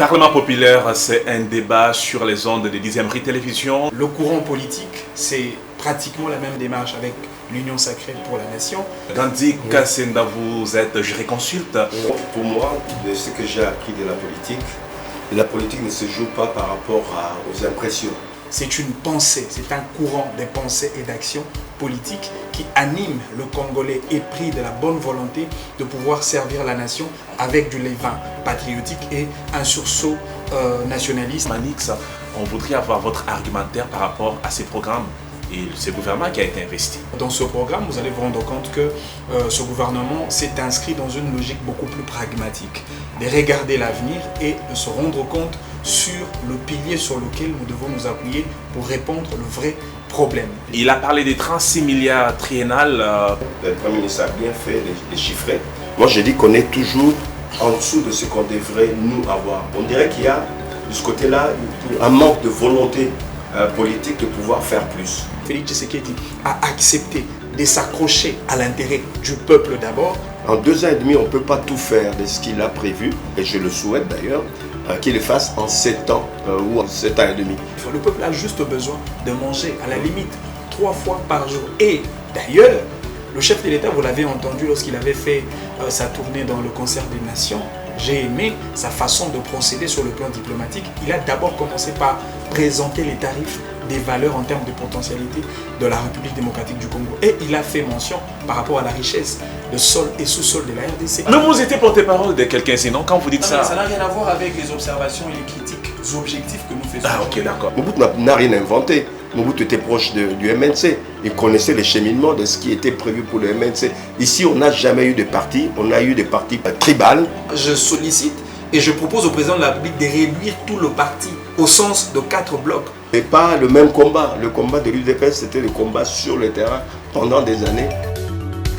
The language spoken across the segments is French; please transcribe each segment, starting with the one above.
Parlement populaire, c'est un débat sur les ondes de 10e Rue Télévision. Le courant politique, c'est pratiquement la même démarche avec l'Union sacrée pour la nation. Gandhi Kassenda, vous êtes jurisconsulte. Pour moi, de ce que j'ai appris de la politique ne se joue pas par rapport aux impressions. C'est une pensée, c'est un courant de pensée et d'action politique qui anime le Congolais épris de la bonne volonté de pouvoir servir la nation avec du levain patriotique et un sursaut nationaliste. Manix, on voudrait avoir votre argumentaire par rapport à ces programmes et ce gouvernement qui a été investi. Dans ce programme, vous allez vous rendre compte que ce gouvernement s'est inscrit dans une logique beaucoup plus pragmatique, de regarder l'avenir et de se rendre compte sur le pilier sur lequel nous devons nous appuyer pour répondre au vrai problème. Il a parlé des 36 milliards triennales. Le Premier ministre a bien fait les chiffrer. Moi, je dis qu'on est toujours en dessous de ce qu'on devrait nous avoir. On dirait qu'il y a de ce côté-là un manque de volonté politique de pouvoir faire plus. Félix Tshisekedi a accepté de s'accrocher à l'intérêt du peuple d'abord. En 2 ans et demi, on ne peut pas tout faire de ce qu'il a prévu, et je le souhaite d'ailleurs, qu'il le fasse en 7 ans ou en 7 ans et demi. Le peuple a juste besoin de manger à la limite 3 fois par jour. Et d'ailleurs, le chef de l'État, vous l'avez entendu lorsqu'il avait fait sa tournée dans le concert des nations, j'ai aimé sa façon de procéder sur le plan diplomatique. Il a d'abord commencé par présenter les tarifs des valeurs en termes de potentialité de la République démocratique du Congo. Et il a fait mention par rapport à la richesse de sol et sous-sol de la RDC. Mais vous étiez porte-parole de quelqu'un, sinon quand vous dites ça... Ça n'a rien à voir avec les observations et les critiques objectifs que nous faisons. Ah ok, d'accord. Mobutu n'a rien inventé. Mobutu était proche du MNC. Il connaissait les cheminements de ce qui était prévu pour le MNC. Ici, on n'a jamais eu de parti. On a eu des partis tribales. Je sollicite et je propose au président de la République de réduire tout le parti au sens de 4 blocs. Et pas le même combat. Le combat de l'UDPS, c'était le combat sur le terrain pendant des années.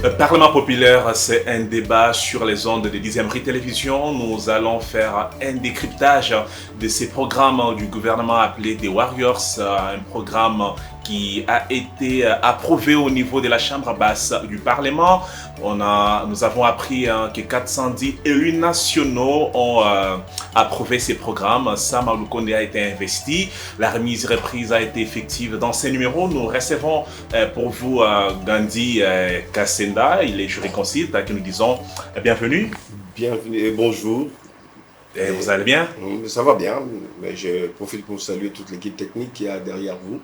Le Parlement populaire, c'est un débat sur les ondes de 10e Rue Télévision. Nous allons faire un décryptage de ces programmes du gouvernement appelé des Warriors, un programme qui a été approuvé au niveau de la Chambre basse du Parlement. Nous avons appris que 410 élus nationaux ont approuvé ces programmes. Sam Alukonde a été investi. La remise-reprise a été effective dans ces numéros. Nous recevons pour vous Gandhi Kassenda, il est jurisconsulte, à qui nous disons bienvenue. Bienvenue et bonjour. Et vous allez bien? Ça va bien, mais je profite pour saluer toute l'équipe technique qui est derrière vous,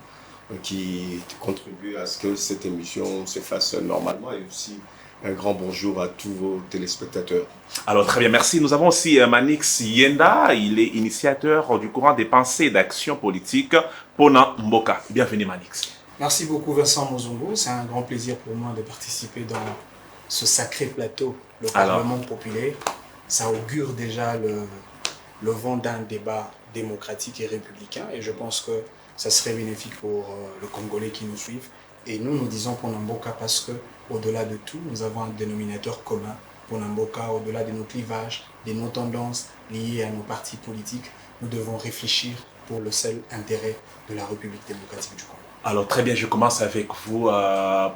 qui contribue à ce que cette émission se fasse normalement, et aussi un grand bonjour à tous vos téléspectateurs. Alors très bien, merci. Nous avons aussi Manix Yenda, il est initiateur du courant des pensées et d'action politique Pona Mboka. Bienvenue Manix. Merci beaucoup Vincent Mozongo, c'est un grand plaisir pour moi de participer dans ce sacré plateau, le Parlement populaire. Ça augure déjà le vent d'un débat démocratique et républicain, et je pense que ça serait bénéfique pour le Congolais qui nous suivent. Et nous disons Pona Mboka parce que au-delà de tout, nous avons un dénominateur commun. Pona Mboka, au-delà de nos clivages, de nos tendances liées à nos partis politiques, nous devons réfléchir pour le seul intérêt de la République démocratique du Congo. Alors très bien, je commence avec vous.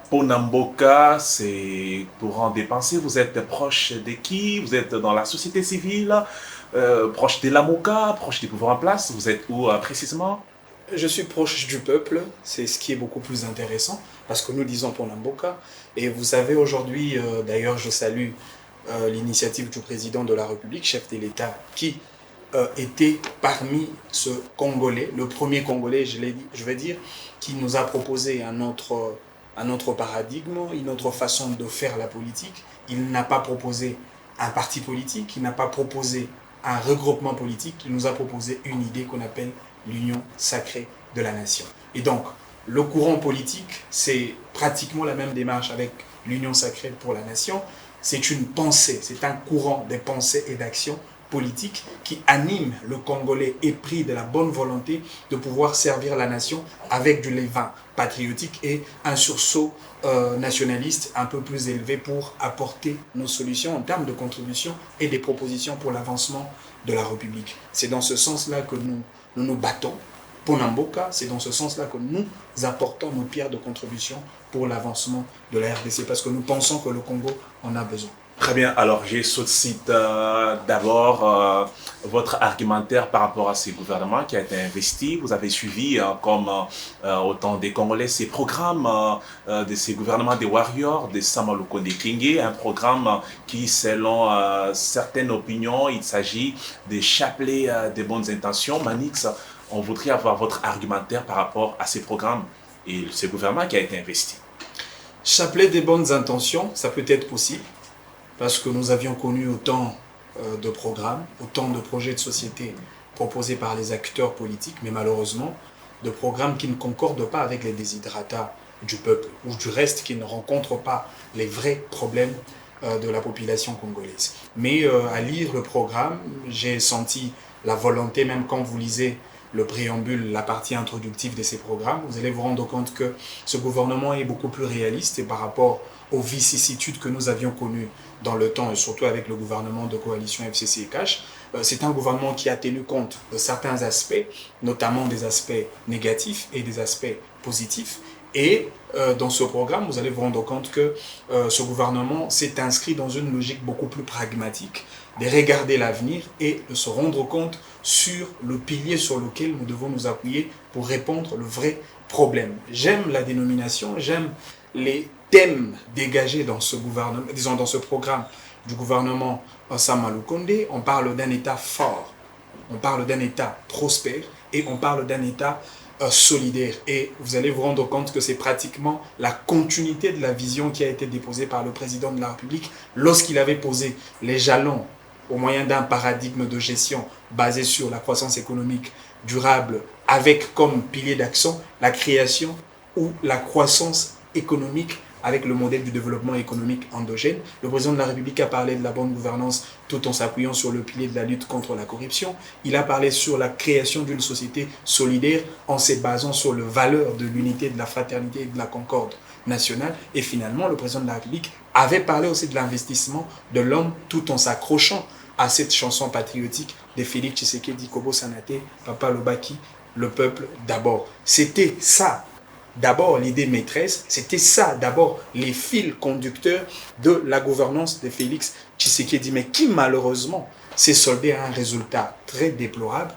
Pona Mboka, c'est courant des pensées. Vous êtes proche de qui? Vous êtes dans la société civile, proche de l'AMOCA, proche des pouvoirs en place? Vous êtes où précisément? Je suis proche du peuple, c'est ce qui est beaucoup plus intéressant, parce que nous disons Pona Mboka. Et vous savez aujourd'hui, d'ailleurs je salue l'initiative du président de la République, chef de l'État, qui était parmi ce Congolais, le premier Congolais, je vais dire, qui nous a proposé un autre paradigme, une autre façon de faire la politique. Il n'a pas proposé un parti politique, il n'a pas proposé un regroupement politique, il nous a proposé une idée qu'on appelle l'union sacrée de la nation. Et donc, le courant politique, c'est pratiquement la même démarche avec l'union sacrée pour la nation. C'est une pensée, c'est un courant de pensée et d'action politique qui anime le Congolais épris de la bonne volonté de pouvoir servir la nation avec du levain patriotique et un sursaut nationaliste un peu plus élevé pour apporter nos solutions en termes de contribution et des propositions pour l'avancement de la République. C'est dans ce sens-là que nous nous battons. Pona Mboka, c'est dans ce sens-là que nous apportons nos pierres de contribution pour l'avancement de la RDC, parce que nous pensons que le Congo en a besoin. Très bien, alors j'ai sollicite d'abord votre argumentaire par rapport à ces gouvernements qui a été investi. Vous avez suivi, comme autant des Congolais, ces programmes de ces gouvernements des Warriors, de Sama Lukonde Kenge, un programme qui, selon certaines opinions, il s'agit de chapeler des bonnes intentions. Manix, on voudrait avoir votre argumentaire par rapport à ces programmes et ce gouvernement qui a été investi. Chapelet des bonnes intentions, ça peut être possible, parce que nous avions connu autant de programmes, autant de projets de société proposés par les acteurs politiques, mais malheureusement, de programmes qui ne concordent pas avec les desiderata du peuple, ou du reste qui ne rencontrent pas les vrais problèmes de la population congolaise. Mais à lire le programme, j'ai senti la volonté, même quand vous lisez le préambule, la partie introductive de ces programmes, vous allez vous rendre compte que ce gouvernement est beaucoup plus réaliste et par rapport aux vicissitudes que nous avions connues dans le temps et surtout avec le gouvernement de coalition FCC-CACH, c'est un gouvernement qui a tenu compte de certains aspects, notamment des aspects négatifs et des aspects positifs. Et dans ce programme, vous allez vous rendre compte que ce gouvernement s'est inscrit dans une logique beaucoup plus pragmatique, de regarder l'avenir et de se rendre compte sur le pilier sur lequel nous devons nous appuyer pour répondre au vrai problème. J'aime la dénomination, j'aime les thèmes dégagés dans ce gouvernement, disons dans ce programme du gouvernement Sama Lukonde. On parle d'un État fort, on parle d'un État prospère et on parle d'un État solidaire. Et vous allez vous rendre compte que c'est pratiquement la continuité de la vision qui a été déposée par le président de la République lorsqu'il avait posé les jalons au moyen d'un paradigme de gestion basé sur la croissance économique durable avec comme pilier d'action la création ou la croissance économique avec le modèle du développement économique endogène. Le président de la République a parlé de la bonne gouvernance tout en s'appuyant sur le pilier de la lutte contre la corruption. Il a parlé sur la création d'une société solidaire en se basant sur les valeurs de l'unité, de la fraternité et de la concorde nationale. Et finalement, le président de la République avait parlé aussi de l'investissement de l'homme tout en s'accrochant à cette chanson patriotique de Félix Tshisekedi Kobo Sanate, Papa Lobaki, le peuple d'abord. C'était ça. D'abord, l'idée maîtresse, c'était ça, d'abord, les fils conducteurs de la gouvernance de Félix Tshisekedi, mais qui malheureusement s'est soldé à un résultat très déplorable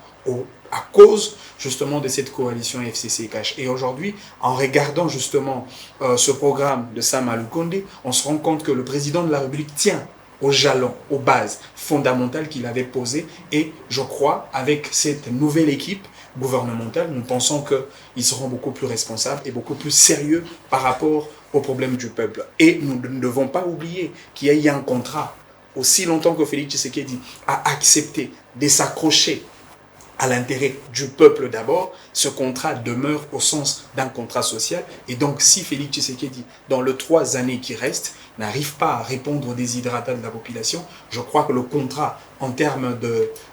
à cause justement de cette coalition FCC-CACH. Et aujourd'hui, en regardant justement ce programme de Sama Lukonde, on se rend compte que le président de la République tient aux jalons, aux bases fondamentales qu'il avait posées. Et je crois, avec cette nouvelle équipe gouvernementale, nous pensons qu'ils seront beaucoup plus responsables et beaucoup plus sérieux par rapport aux problèmes du peuple. Et nous ne devons pas oublier qu'il y a eu un contrat, aussi longtemps que Félix Tshisekedi a accepté de s'accrocher à l'intérêt du peuple d'abord, ce contrat demeure au sens d'un contrat social. Et donc, si Félix Tshisekedi, dans les 3 années qui restent, n'arrive pas à répondre aux desiderata de la population, je crois que le contrat, en termes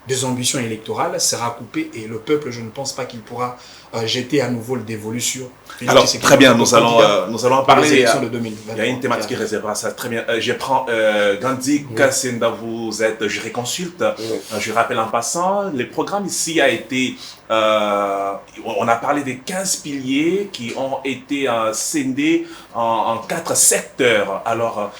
des ambitions électorales, sera coupé et le peuple, je ne pense pas qu'il pourra jeter à nouveau le dévolu sur Félix Alors, Tshisekedi. très bien, nous allons en parler. Les élections de 2020. Il y a une thématique qui est réservée à ça. Très bien. Je prends Gandhi Kassenda, vous êtes jurisconsulte. Je rappelle en passant, le programme ici a été... on a parlé des 15 piliers qui ont été scindés en 4 secteurs. Alors,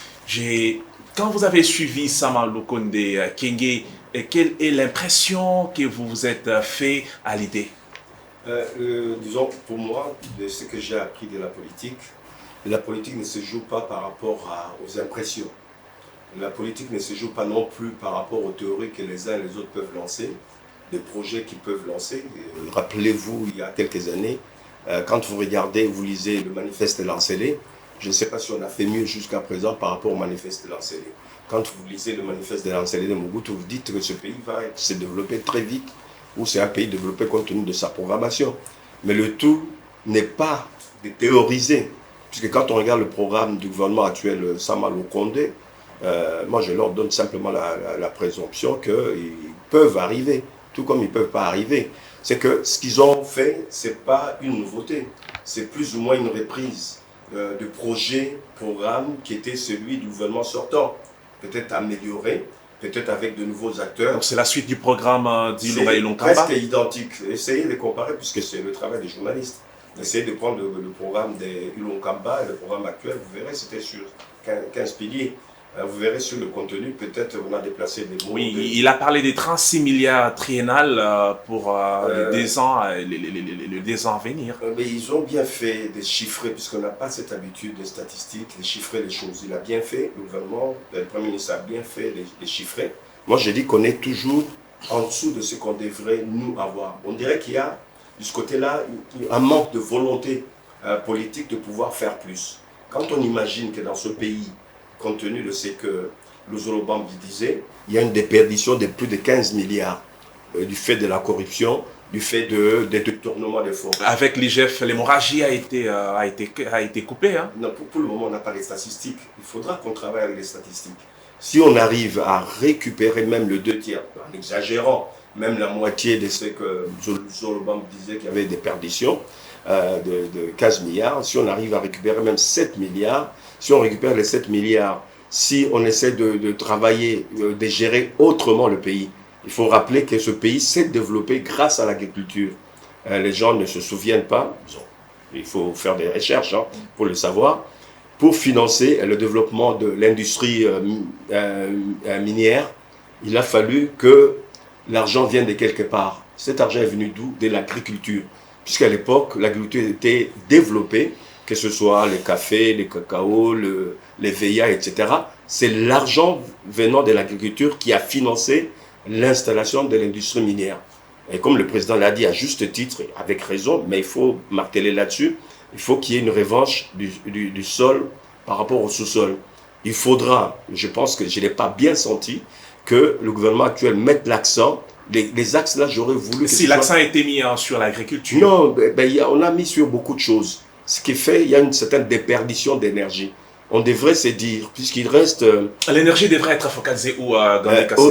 quand vous avez suivi Sama Lukonde Kenge, quelle est l'impression que vous vous êtes fait à l'idée? Disons, pour moi, de ce que j'ai appris de la politique ne se joue pas par rapport aux impressions. La politique ne se joue pas non plus par rapport aux théories que les uns et les autres peuvent lancer, des projets qu'ils peuvent lancer. Rappelez-vous, il y a quelques années, quand vous regardez, vous lisez le manifeste Lancelé, je ne sais pas si on a fait mieux jusqu'à présent par rapport au manifeste Lancelé. Quand vous lisez le manifeste de Lancelé de Mobutu, vous dites que ce pays va se développer très vite, ou c'est un pays développé compte tenu de sa programmation. Mais le tout n'est pas de théoriser, puisque quand on regarde le programme du gouvernement actuel, Sama Lukonde, moi je leur donne simplement la présomption qu'ils peuvent arriver, tout comme ils ne peuvent pas arriver. C'est que ce qu'ils ont fait, ce n'est pas une nouveauté, c'est plus ou moins une reprise de projet, programme qui était celui du gouvernement sortant, peut-être amélioré, peut-être avec de nouveaux acteurs. Donc c'est la suite du programme d'Ilunga Ilunkamba. C'est presque identique. Essayez de comparer, puisque c'est le travail des journalistes. Essayez de prendre le programme d'Ilunkamba et le programme actuel, vous verrez, c'était sur 15 piliers. Vous verrez sur le contenu, peut-être on a déplacé des mots. Oui, il a parlé des 36 milliards triennales pour les 2 ans, les 2 ans à venir. Mais ils ont bien fait de chiffrer, puisqu'on n'a pas cette habitude de statistiques, de chiffrer les choses. Il a bien fait, le gouvernement, le Premier ministre a bien fait de chiffrer. Moi, je dis qu'on est toujours en dessous de ce qu'on devrait nous avoir. On dirait qu'il y a, de ce côté-là, un manque de volonté politique de pouvoir faire plus. Quand on imagine que dans ce pays, compte tenu de ce que Luzolo disait, il y a une déperdition de plus de 15 milliards du fait de la corruption, du fait des détournements de fonds. Avec l'IGF, l'hémorragie a été coupée. Hein. Non, pour le moment, on n'a pas les statistiques. Il faudra qu'on travaille avec les statistiques. Si on arrive à récupérer même le 2 tiers, en exagérant, même la moitié de ce que Luzolo disait qu'il y avait des perditions de 15 milliards, si on arrive à récupérer même 7 milliards, si on récupère les 7 milliards, si on essaie de travailler, de gérer autrement le pays, il faut rappeler que ce pays s'est développé grâce à l'agriculture. Les gens ne se souviennent pas, il faut faire des recherches pour le savoir, pour financer le développement de l'industrie minière, il a fallu que l'argent vienne de quelque part. Cet argent est venu d'où? De l'agriculture. Puisqu'à l'époque, l'agriculture était développée, que ce soit les cafés, les cacao, les veillas, etc. C'est l'argent venant de l'agriculture qui a financé l'installation de l'industrie minière. Et comme le président l'a dit à juste titre, avec raison, mais il faut marteler là-dessus, il faut qu'il y ait une revanche du sol par rapport au sous-sol. Il faudra, je pense que je ne l'ai pas bien senti, que le gouvernement actuel mette l'accent. Les axes là, j'aurais voulu... Si l'accent a été mis sur l'agriculture. Non, on a mis sur beaucoup de choses. Ce qui fait qu'il y a une certaine déperdition d'énergie. On devrait se dire, puisqu'il reste... L'énergie devrait être focalisée où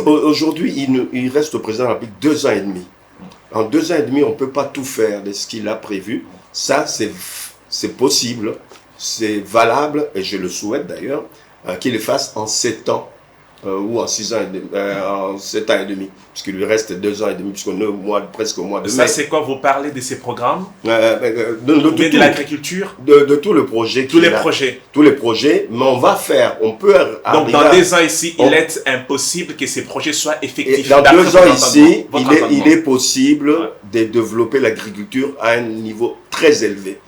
aujourd'hui, il reste au président de la République 2 ans et demi. En 2 ans et demi, on ne peut pas tout faire de ce qu'il a prévu. Ça, c'est possible, c'est valable, et je le souhaite d'ailleurs, qu'il le fasse en 7 ans. Ou en 6 ans et demi, en 7 ans et demi, puisqu'il lui reste 2 ans et demi, puisqu'on est presque au mois de mai. Ça, c'est quoi? Vous parlez de ces programmes de l'agriculture, de tout le projet. Tous les projets. Tous les projets, mais on va faire, on peut... Donc, dans 2 ans ici, il est impossible que ces projets soient effectifs. Dans 2 ans ici, il est possible de développer l'agriculture à un niveau très élevé.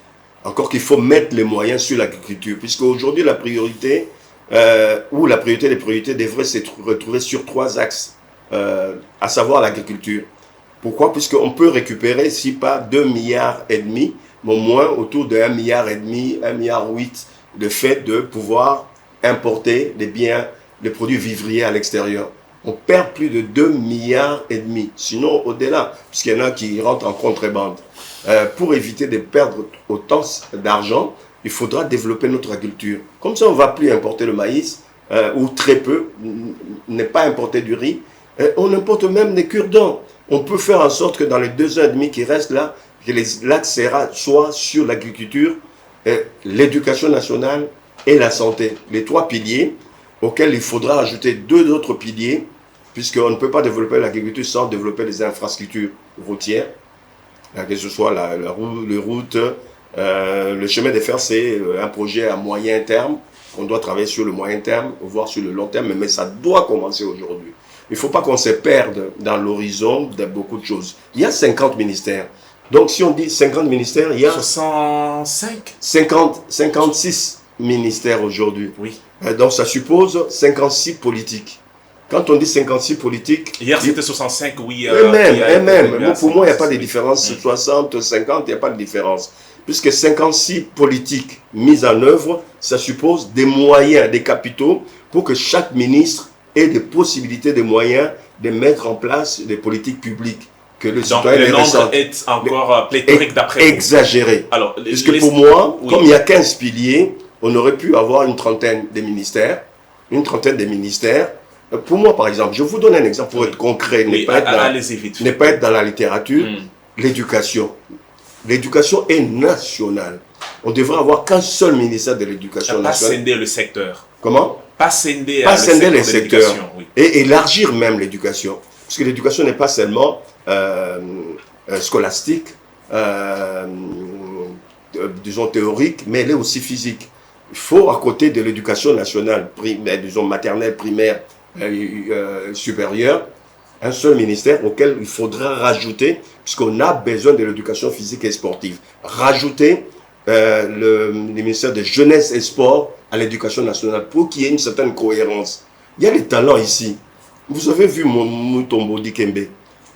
Encore qu'il faut mettre les moyens sur l'agriculture, puisque aujourd'hui, la priorité... la priorité des priorités devrait se retrouver sur 3 axes, à savoir l'agriculture. Pourquoi? Puisqu'on peut récupérer, si pas 2,5 milliards, mais au moins autour de 1,5 milliard, 1,8 milliard, le fait de pouvoir importer des biens, des produits vivriers à l'extérieur. On perd plus de 2,5 milliards, sinon au-delà, puisqu'il y en a qui rentrent en contrebande. Pour éviter de perdre autant d'argent, il faudra développer notre agriculture. Comme ça, on ne va plus importer le maïs, ou très peu, ne pas importer du riz. On importe même des cure-dents. On peut faire en sorte que dans les 2 ans et demi qui restent là, que l'axe soit sur l'agriculture, l'éducation nationale et la santé. Les 3 piliers auxquels il faudra ajouter 2 autres piliers, puisqu'on ne peut pas développer l'agriculture sans développer les infrastructures routières, que ce soit les routes. Le chemin de fer, c'est un projet à moyen terme. On doit travailler sur le moyen terme, voire sur le long terme, mais ça doit commencer aujourd'hui. Il ne faut pas qu'on se perde dans l'horizon de beaucoup de choses. Il y a 50 ministères. Donc, si on dit 50 ministères, il y a 56 ministères aujourd'hui. Oui. Donc, ça suppose 56 politiques. Quand on dit 56 politiques... Hier, c'était 65, oui. Même. Pour moi, il n'y a pas de différence. 60, 50, il n'y a pas de différence. Puisque 56 politiques mises en œuvre, ça suppose des moyens, des capitaux, pour que chaque ministre ait des possibilités, des moyens de mettre en place des politiques publiques. Que le citoyen le nombre est encore pléthorique d'après vous. Exagéré. Alors, puisque pour moi, comme il y a 15 piliers, on aurait pu avoir une trentaine de ministères. Pour moi, par exemple, je vous donne un exemple pour être concret, ne pas être dans la littérature, l'éducation. L'éducation est nationale. On devrait avoir qu'un seul ministère de l'éducation nationale. Pas scinder le secteur. Comment? Pas scinder les secteurs. Oui. Et élargir même l'éducation. Parce que l'éducation n'est pas seulement scolastique, disons théorique, mais elle est aussi physique. il faut, à côté de l'éducation nationale, disons maternelle, primaire, supérieure, un seul ministère auquel il faudra rajouter, puisqu'on a besoin de l'éducation physique et sportive, rajouter le ministère de jeunesse et sport à l'éducation nationale pour qu'il y ait une certaine cohérence. Il y a des talents ici. Vous avez vu Mutombo Dikembe.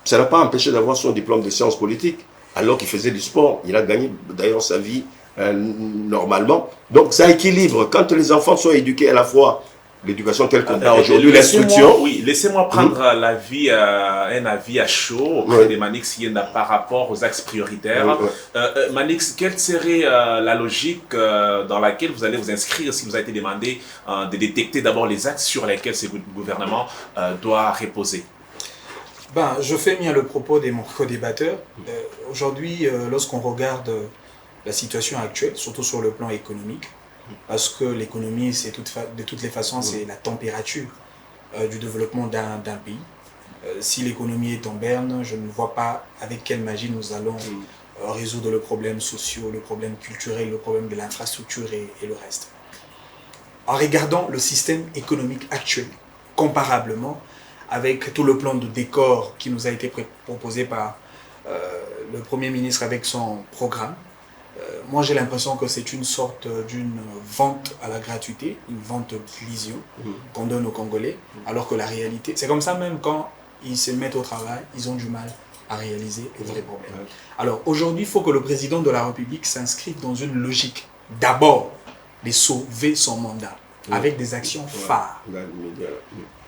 Ça n'a pas empêché d'avoir son diplôme de sciences politiques, alors qu'il faisait du sport. Il a gagné d'ailleurs sa vie normalement. Donc ça équilibre. Quand les enfants sont éduqués à la fois l'éducation telle qu'on a aujourd'hui, l'instruction. Oui, laissez-moi prendre un avis à chaud auprès des Manix Yenda par rapport aux axes prioritaires. Manix, quelle serait la logique dans laquelle vous allez vous inscrire si vous avez été demandé de détecter d'abord les axes sur lesquels ce gouvernement doit reposer? Je fais mien le propos de mon co-débatteur. Aujourd'hui, lorsqu'on regarde la situation actuelle, surtout sur le plan économique, parce que l'économie, de toutes les façons, c'est la température du développement d'un pays. Si l'économie est en berne, je ne vois pas avec quelle magie nous allons résoudre le problème social, le problème culturel, le problème de l'infrastructure et le reste. En regardant le système économique actuel, comparablement avec tout le plan de décor qui nous a été proposé par le Premier ministre avec son programme, moi j'ai l'impression que c'est une sorte d'une vente à la gratuité, une vente d'illusion qu'on donne aux Congolais, alors que la réalité, c'est comme ça même quand ils se mettent au travail, ils ont du mal à réaliser les vrais problèmes. Alors aujourd'hui, il faut que le président de la République s'inscrive dans une logique, d'abord, de sauver son mandat, avec des actions phares.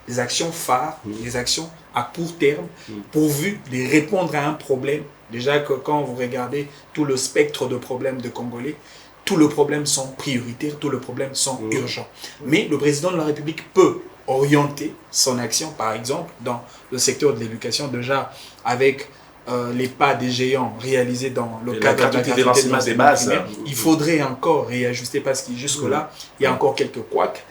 Des actions phares, des actions à court terme, pourvu de répondre à un problème. Déjà que quand vous regardez tout le spectre de problèmes de Congolais, tous les problèmes sont prioritaires, tous les problèmes sont urgents. Mais le président de la République peut orienter son action, par exemple, dans le secteur de l'éducation, déjà avec les pas des géants réalisés dans le cadre de la gratuité de l'enseignement des bases. Il faudrait encore réajuster parce que jusque-là, il y a encore quelques couacs.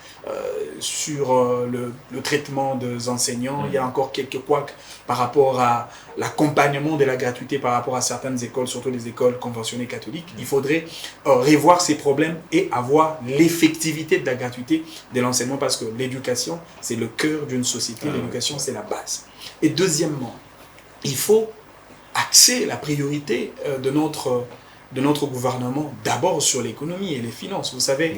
Sur le traitement des enseignants, il y a encore quelques couacs par rapport à l'accompagnement de la gratuité par rapport à certaines écoles, surtout les écoles conventionnées catholiques. Il faudrait revoir ces problèmes et avoir l'effectivité de la gratuité de l'enseignement parce que l'éducation, c'est le cœur d'une société, l'éducation, c'est la base. Et deuxièmement, il faut axer la priorité de notre gouvernement d'abord sur l'économie et les finances. Vous savez,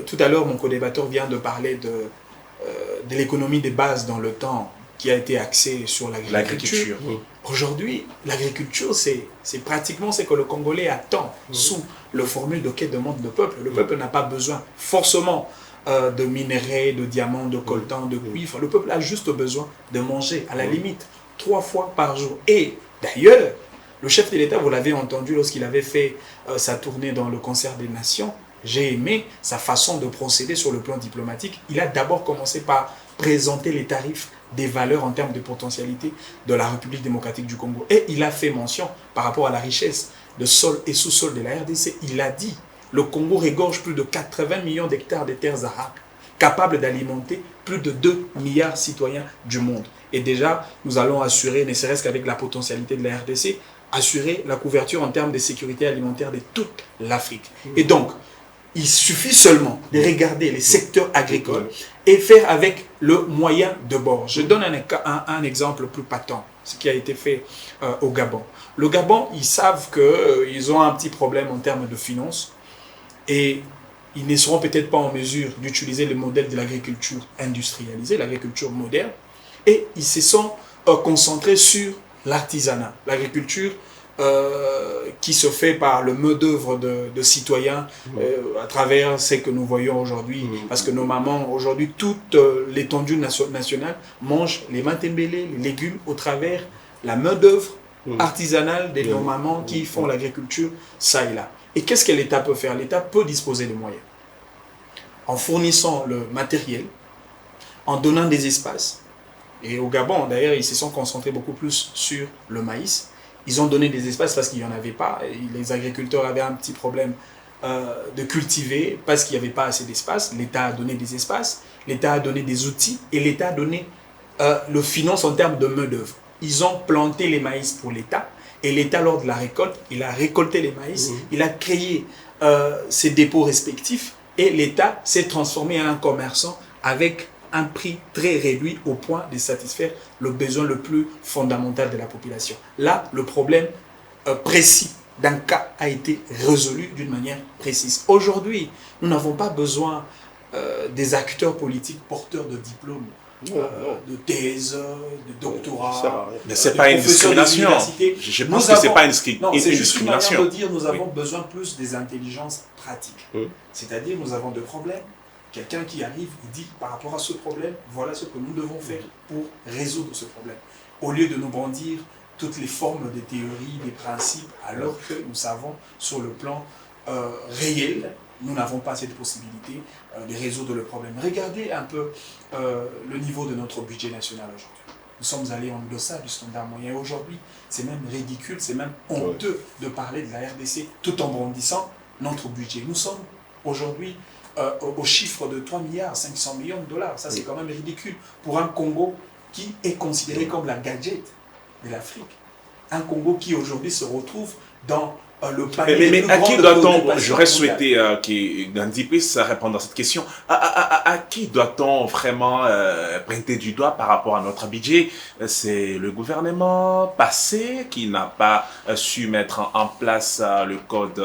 tout à l'heure, mon co-débatteur vient de parler de l'économie des bases dans le temps qui a été axée sur l'agriculture. Aujourd'hui, l'agriculture, c'est pratiquement ce que le Congolais attend sous le formule de quête demande le peuple. Le peuple n'a pas besoin forcément de minerais, de diamants, de coltan, de cuivre. Le peuple a juste besoin de manger, à la limite, 3 fois par jour. Et d'ailleurs, le chef de l'État, vous l'avez entendu lorsqu'il avait fait sa tournée dans le concert des nations, j'ai aimé sa façon de procéder sur le plan diplomatique. Il a d'abord commencé par présenter les tarifs des valeurs en termes de potentialité de la République démocratique du Congo. Et il a fait mention par rapport à la richesse de sol et sous-sol de la RDC. Il a dit, le Congo regorge plus de 80 millions d'hectares de terres arables, capables d'alimenter plus de 2 milliards de citoyens du monde. Et déjà, nous allons assurer, ne serait-ce qu'avec la potentialité de la RDC, assurer la couverture en termes de sécurité alimentaire de toute l'Afrique. Et donc, il suffit seulement de regarder les secteurs agricoles et faire avec le moyen de bord. Je donne un exemple plus patent, ce qui a été fait au Gabon. Le Gabon, ils savent qu'ils ont un petit problème en termes de finances et ils ne seront peut-être pas en mesure d'utiliser le modèle de l'agriculture industrialisée, l'agriculture moderne, et ils se sont concentrés sur l'artisanat, l'agriculture qui se fait par le main-d'œuvre de citoyens à travers ce que nous voyons aujourd'hui. Parce que nos mamans, aujourd'hui, toute l'étendue nationale mange les matembélés, les légumes au travers la main-d'œuvre artisanale de nos mamans qui font l'agriculture ça et là. Et qu'est-ce que l'État peut faire? L'État peut disposer de moyens. En fournissant le matériel, en donnant des espaces. Et au Gabon, d'ailleurs, ils se sont concentrés beaucoup plus sur le maïs. Ils ont donné des espaces parce qu'il n'y en avait pas. Et les agriculteurs avaient un petit problème de cultiver parce qu'il n'y avait pas assez d'espace. L'État a donné des espaces, l'État a donné des outils et l'État a donné le finance en termes de main-d'œuvre. Ils ont planté les maïs pour l'État et l'État, lors de la récolte, il a récolté les maïs, il a créé ses dépôts respectifs Et l'État s'est transformé en un commerçant avec un prix très réduit au point de satisfaire le besoin le plus fondamental de la population. Là, le problème précis d'un cas a été résolu d'une manière précise. Aujourd'hui, nous n'avons pas besoin des acteurs politiques porteurs de diplômes, de thèses, de doctorats. Mais ce n'est pas une discrimination. Je pense que ce n'est pas une discrimination. Non, c'est juste une manière de dire nous avons besoin plus des intelligences pratiques. C'est-à-dire nous avons des problèmes. Quelqu'un qui arrive, il dit par rapport à ce problème, voilà ce que nous devons faire pour résoudre ce problème. Au lieu de nous brandir toutes les formes de théories, des principes, alors que nous savons sur le plan réel, nous n'avons pas cette possibilité de résoudre le problème. Regardez un peu le niveau de notre budget national aujourd'hui. Nous sommes allés en deçà du standard moyen. Aujourd'hui, c'est même ridicule, c'est même honteux de parler de la RDC tout en brandissant notre budget. Nous sommes aujourd'hui au chiffre de 3 milliards 500 millions de dollars. Ça, c'est quand même ridicule pour un Congo qui est considéré comme la gadget de l'Afrique. Un Congo qui aujourd'hui se retrouve dans le panier. Mais à qui doit-on, j'aurais souhaité que Gandhi puisse répondre à cette question, à qui doit-on vraiment pointer du doigt par rapport à notre budget? C'est le gouvernement passé qui n'a pas su mettre en place le code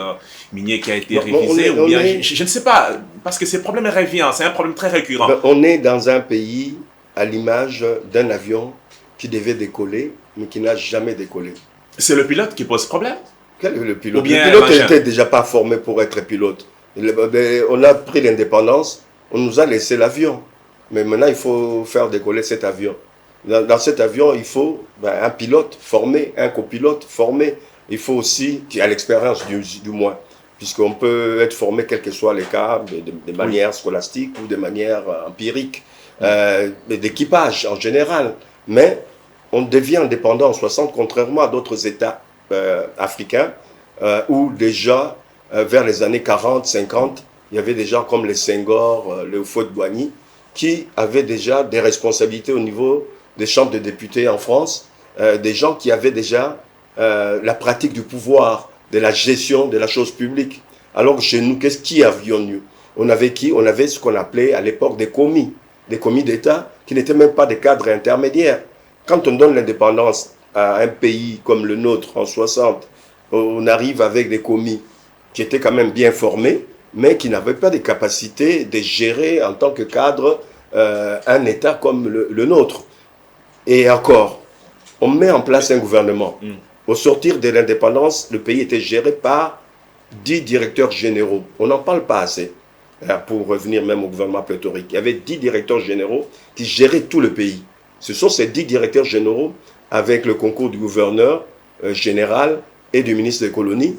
minier qui a été révisé, ou bien je ne sais pas, parce que ce problème revient, c'est un problème très récurrent. On est dans un pays à l'image d'un avion qui devait décoller, mais qui n'a jamais décollé. C'est le pilote qui pose problème? Le pilote n'était déjà pas formé pour être pilote. On a pris l'indépendance, on nous a laissé l'avion. Mais maintenant, il faut faire décoller cet avion. Dans cet avion, il faut un pilote formé, un copilote formé. Il faut aussi, qui a l'expérience du moins, puisqu'on peut être formé, quel que soit les cas, de manière scolastique ou de manière empirique, d'équipage en général. Mais on devient indépendant en 60, contrairement à d'autres États africains, où déjà, vers les années 40, 50, il y avait des gens comme les Senghor, les Houphouët-Boigny, qui avaient déjà des responsabilités au niveau des chambres de députés en France, des gens qui avaient déjà la pratique du pouvoir, de la gestion de la chose publique. Alors chez nous, qui avions-nous? On avait qui? On avait ce qu'on appelait à l'époque des commis d'État, qui n'étaient même pas des cadres intermédiaires. Quand on donne l'indépendance à un pays comme le nôtre en 60, on arrive avec des commis qui étaient quand même bien formés, mais qui n'avaient pas de capacité de gérer en tant que cadre un État comme le nôtre. Et encore, on met en place un gouvernement. Au sortir de l'indépendance, le pays était géré par 10 directeurs généraux. On n'en parle pas assez, pour revenir même au gouvernement pléthorique. Il y avait 10 directeurs généraux qui géraient tout le pays. Ce sont ces 10 directeurs généraux, avec le concours du gouverneur général et du ministre des colonies,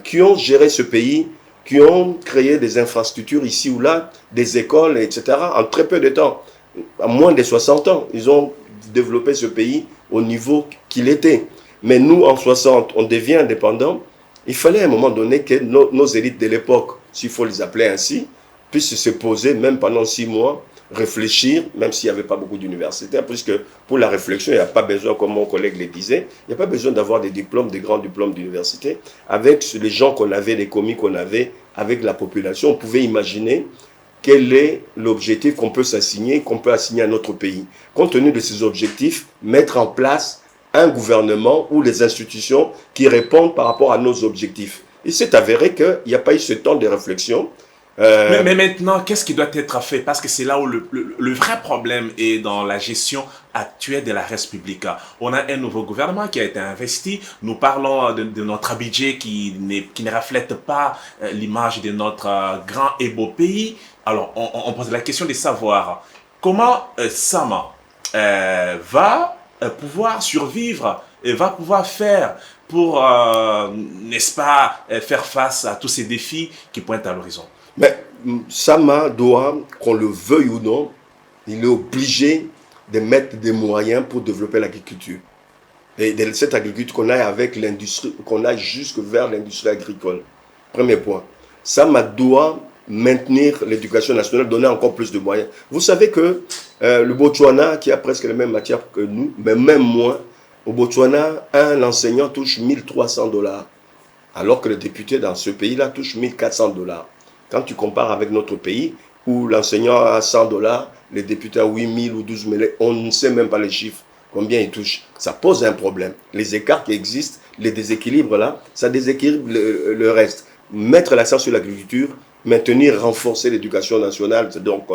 qui ont géré ce pays, qui ont créé des infrastructures ici ou là, des écoles, etc., en très peu de temps. À moins de 60 ans, ils ont développé ce pays au niveau qu'il était. Mais nous, en 60, on devient indépendant. Il fallait à un moment donné que nos élites de l'époque, s'il faut les appeler ainsi, puissent se poser, même pendant 6 mois, réfléchir, même s'il n'y avait pas beaucoup d'universitaires, puisque pour la réflexion, il n'y a pas besoin, comme mon collègue le disait, il n'y a pas besoin d'avoir des diplômes, des grands diplômes d'université. Avec les gens qu'on avait, les commis qu'on avait, avec la population, on pouvait imaginer quel est l'objectif qu'on peut s'assigner, qu'on peut assigner à notre pays. Compte tenu de ces objectifs, mettre en place un gouvernement ou les institutions qui répondent par rapport à nos objectifs. Il s'est avéré qu'il n'y a pas eu ce temps de réflexion. Mais maintenant, qu'est-ce qui doit être fait? Parce que c'est là où le vrai problème est dans la gestion actuelle de la République. On a un nouveau gouvernement qui a été investi. Nous parlons de notre budget qui ne reflète pas l'image de notre grand et beau pays. Alors, on pose la question de savoir comment Sama va pouvoir survivre et va pouvoir faire pour, n'est-ce pas, faire face à tous ces défis qui pointent à l'horizon. Mais Sama doit, qu'on le veuille ou non, il est obligé de mettre des moyens pour développer l'agriculture. Et de cette agriculture qu'on aille avec l'industrie, qu'on aille jusque vers l'industrie agricole. Premier point. Sama doit maintenir l'éducation nationale, donner encore plus de moyens. Vous savez que le Botswana, qui a presque les mêmes matières que nous, mais même moins, au Botswana, un enseignant touche $1 300, alors que le député dans ce pays-là touche $1 400. Quand tu compares avec notre pays, où l'enseignant a 100 $, les députés à 8 000 ou 12 000, on ne sait même pas les chiffres, combien ils touchent. Ça pose un problème. Les écarts qui existent, les déséquilibres là, ça déséquilibre le reste. Mettre l'accent sur l'agriculture, maintenir, renforcer l'éducation nationale, donc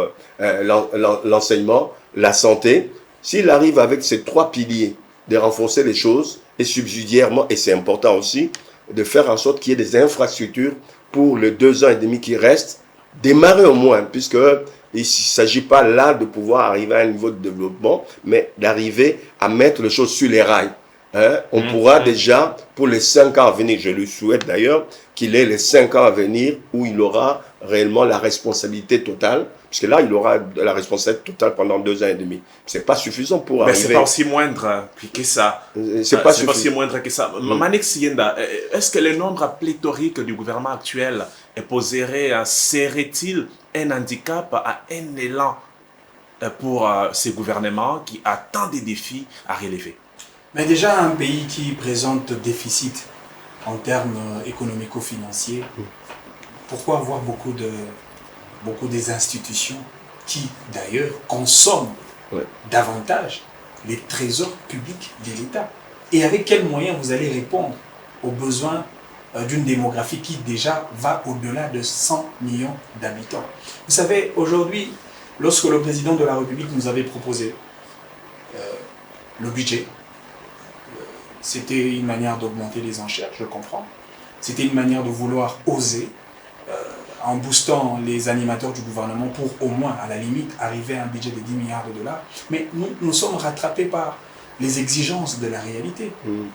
l'enseignement, la santé. S'il arrive avec ces 3 piliers, de renforcer les choses, et subsidiairement, et c'est important aussi, de faire en sorte qu'il y ait des infrastructures pour les 2 ans et demi qui restent, démarrer au moins, puisque il ne s'agit pas là de pouvoir arriver à un niveau de développement, mais d'arriver à mettre les choses sur les rails. On pourra déjà, pour les 5 ans à venir, je lui souhaite d'ailleurs, qu'il ait les 5 ans à venir où il aura réellement la responsabilité totale, puisque là, il aura la responsabilité totale pendant 2 ans et demi. Ce n'est pas suffisant pour arriver... Mais ce n'est pas aussi moindre que ça. C'est pas aussi moindre que ça. Manek Sienda, est-ce que le nombre pléthorique du gouvernement actuel serait-il un handicap à un élan pour ce gouvernement qui a tant de défis à relever? Mais déjà, un pays qui présente déficit en termes économico-financiers, pourquoi avoir beaucoup des institutions qui, d'ailleurs, consomment davantage les trésors publics de l'État? Et avec quels moyens vous allez répondre aux besoins d'une démographie qui déjà va au-delà de 100 millions d'habitants? Vous savez, aujourd'hui, lorsque le président de la République nous avait proposé le budget, c'était une manière d'augmenter les enchères, je comprends. C'était une manière de vouloir oser, en boostant les animateurs du gouvernement pour au moins, à la limite, arriver à un budget de 10 milliards de dollars. Mais nous sommes rattrapés par les exigences de la réalité.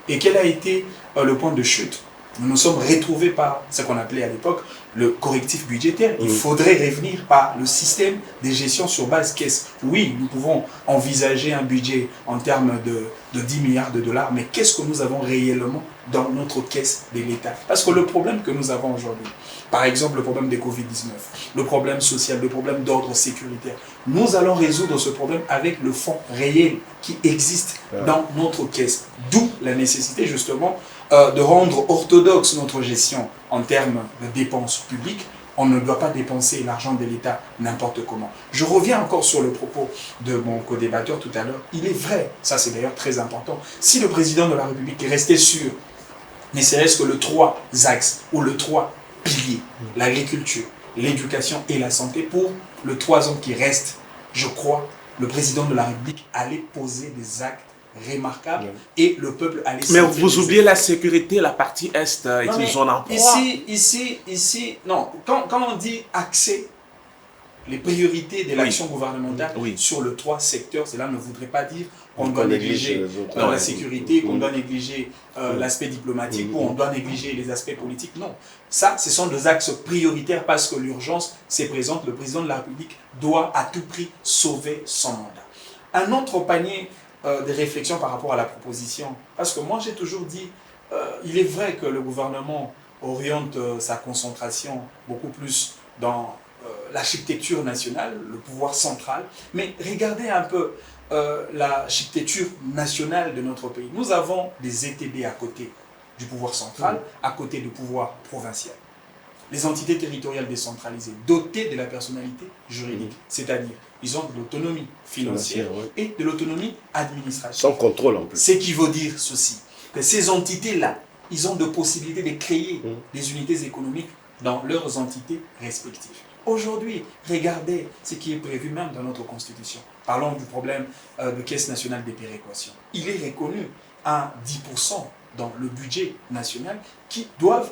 Et quel a été le point de chute? Nous nous sommes retrouvés par ce qu'on appelait à l'époque le correctif budgétaire. Il faudrait revenir par le système de gestion sur base caisse. Oui, nous pouvons envisager un budget en termes de 10 milliards de dollars, mais qu'est-ce que nous avons réellement dans notre caisse de l'État? Parce que le problème que nous avons aujourd'hui, par exemple le problème de Covid-19, le problème social, le problème d'ordre sécuritaire, nous allons résoudre ce problème avec le fonds réel qui existe dans notre caisse. D'où la nécessité justement de rendre orthodoxe notre gestion en termes de dépenses publiques. On ne doit pas dépenser l'argent de l'État n'importe comment. Je reviens encore sur le propos de mon co-débatteur tout à l'heure. Il est vrai, ça c'est d'ailleurs très important, si le président de la République est resté sur ne serait-ce que le 3 axes ou le 3 piliers, l'agriculture, l'éducation et la santé, pour le 3 ans qui reste, je crois, le président de la République allait poser des actes remarquable et le peuple allait... Mais vous oubliez la sécurité, la partie Est est une zone en proie. Ici, non. Quand on dit accès, les priorités de l'action gouvernementale sur les 3 secteurs, cela ne voudrait pas dire qu'on doit négliger la sécurité, qu'on doit négliger l'aspect diplomatique ou on doit négliger les aspects politiques. Non. Ça, ce sont des axes prioritaires parce que l'urgence s'est présente. Le président de la République doit à tout prix sauver son mandat. Un autre panier de réflexion par rapport à la proposition. Parce que moi, j'ai toujours dit, il est vrai que le gouvernement oriente sa concentration beaucoup plus dans l'architecture nationale, le pouvoir central. Mais regardez un peu l'architecture nationale de notre pays. Nous avons des ETB à côté du pouvoir central, à côté du pouvoir provincial. Les entités territoriales décentralisées, dotées de la personnalité juridique, c'est-à-dire ils ont de l'autonomie financière et de l'autonomie administrative. Sans contrôle en plus. Ce qui veut dire ceci, que ces entités-là, ils ont de possibilités de créer des unités économiques dans leurs entités respectives. Aujourd'hui, regardez ce qui est prévu même dans notre Constitution. Parlons du problème de Caisse nationale des péréquations. Il est reconnu à 10% dans le budget national qui doivent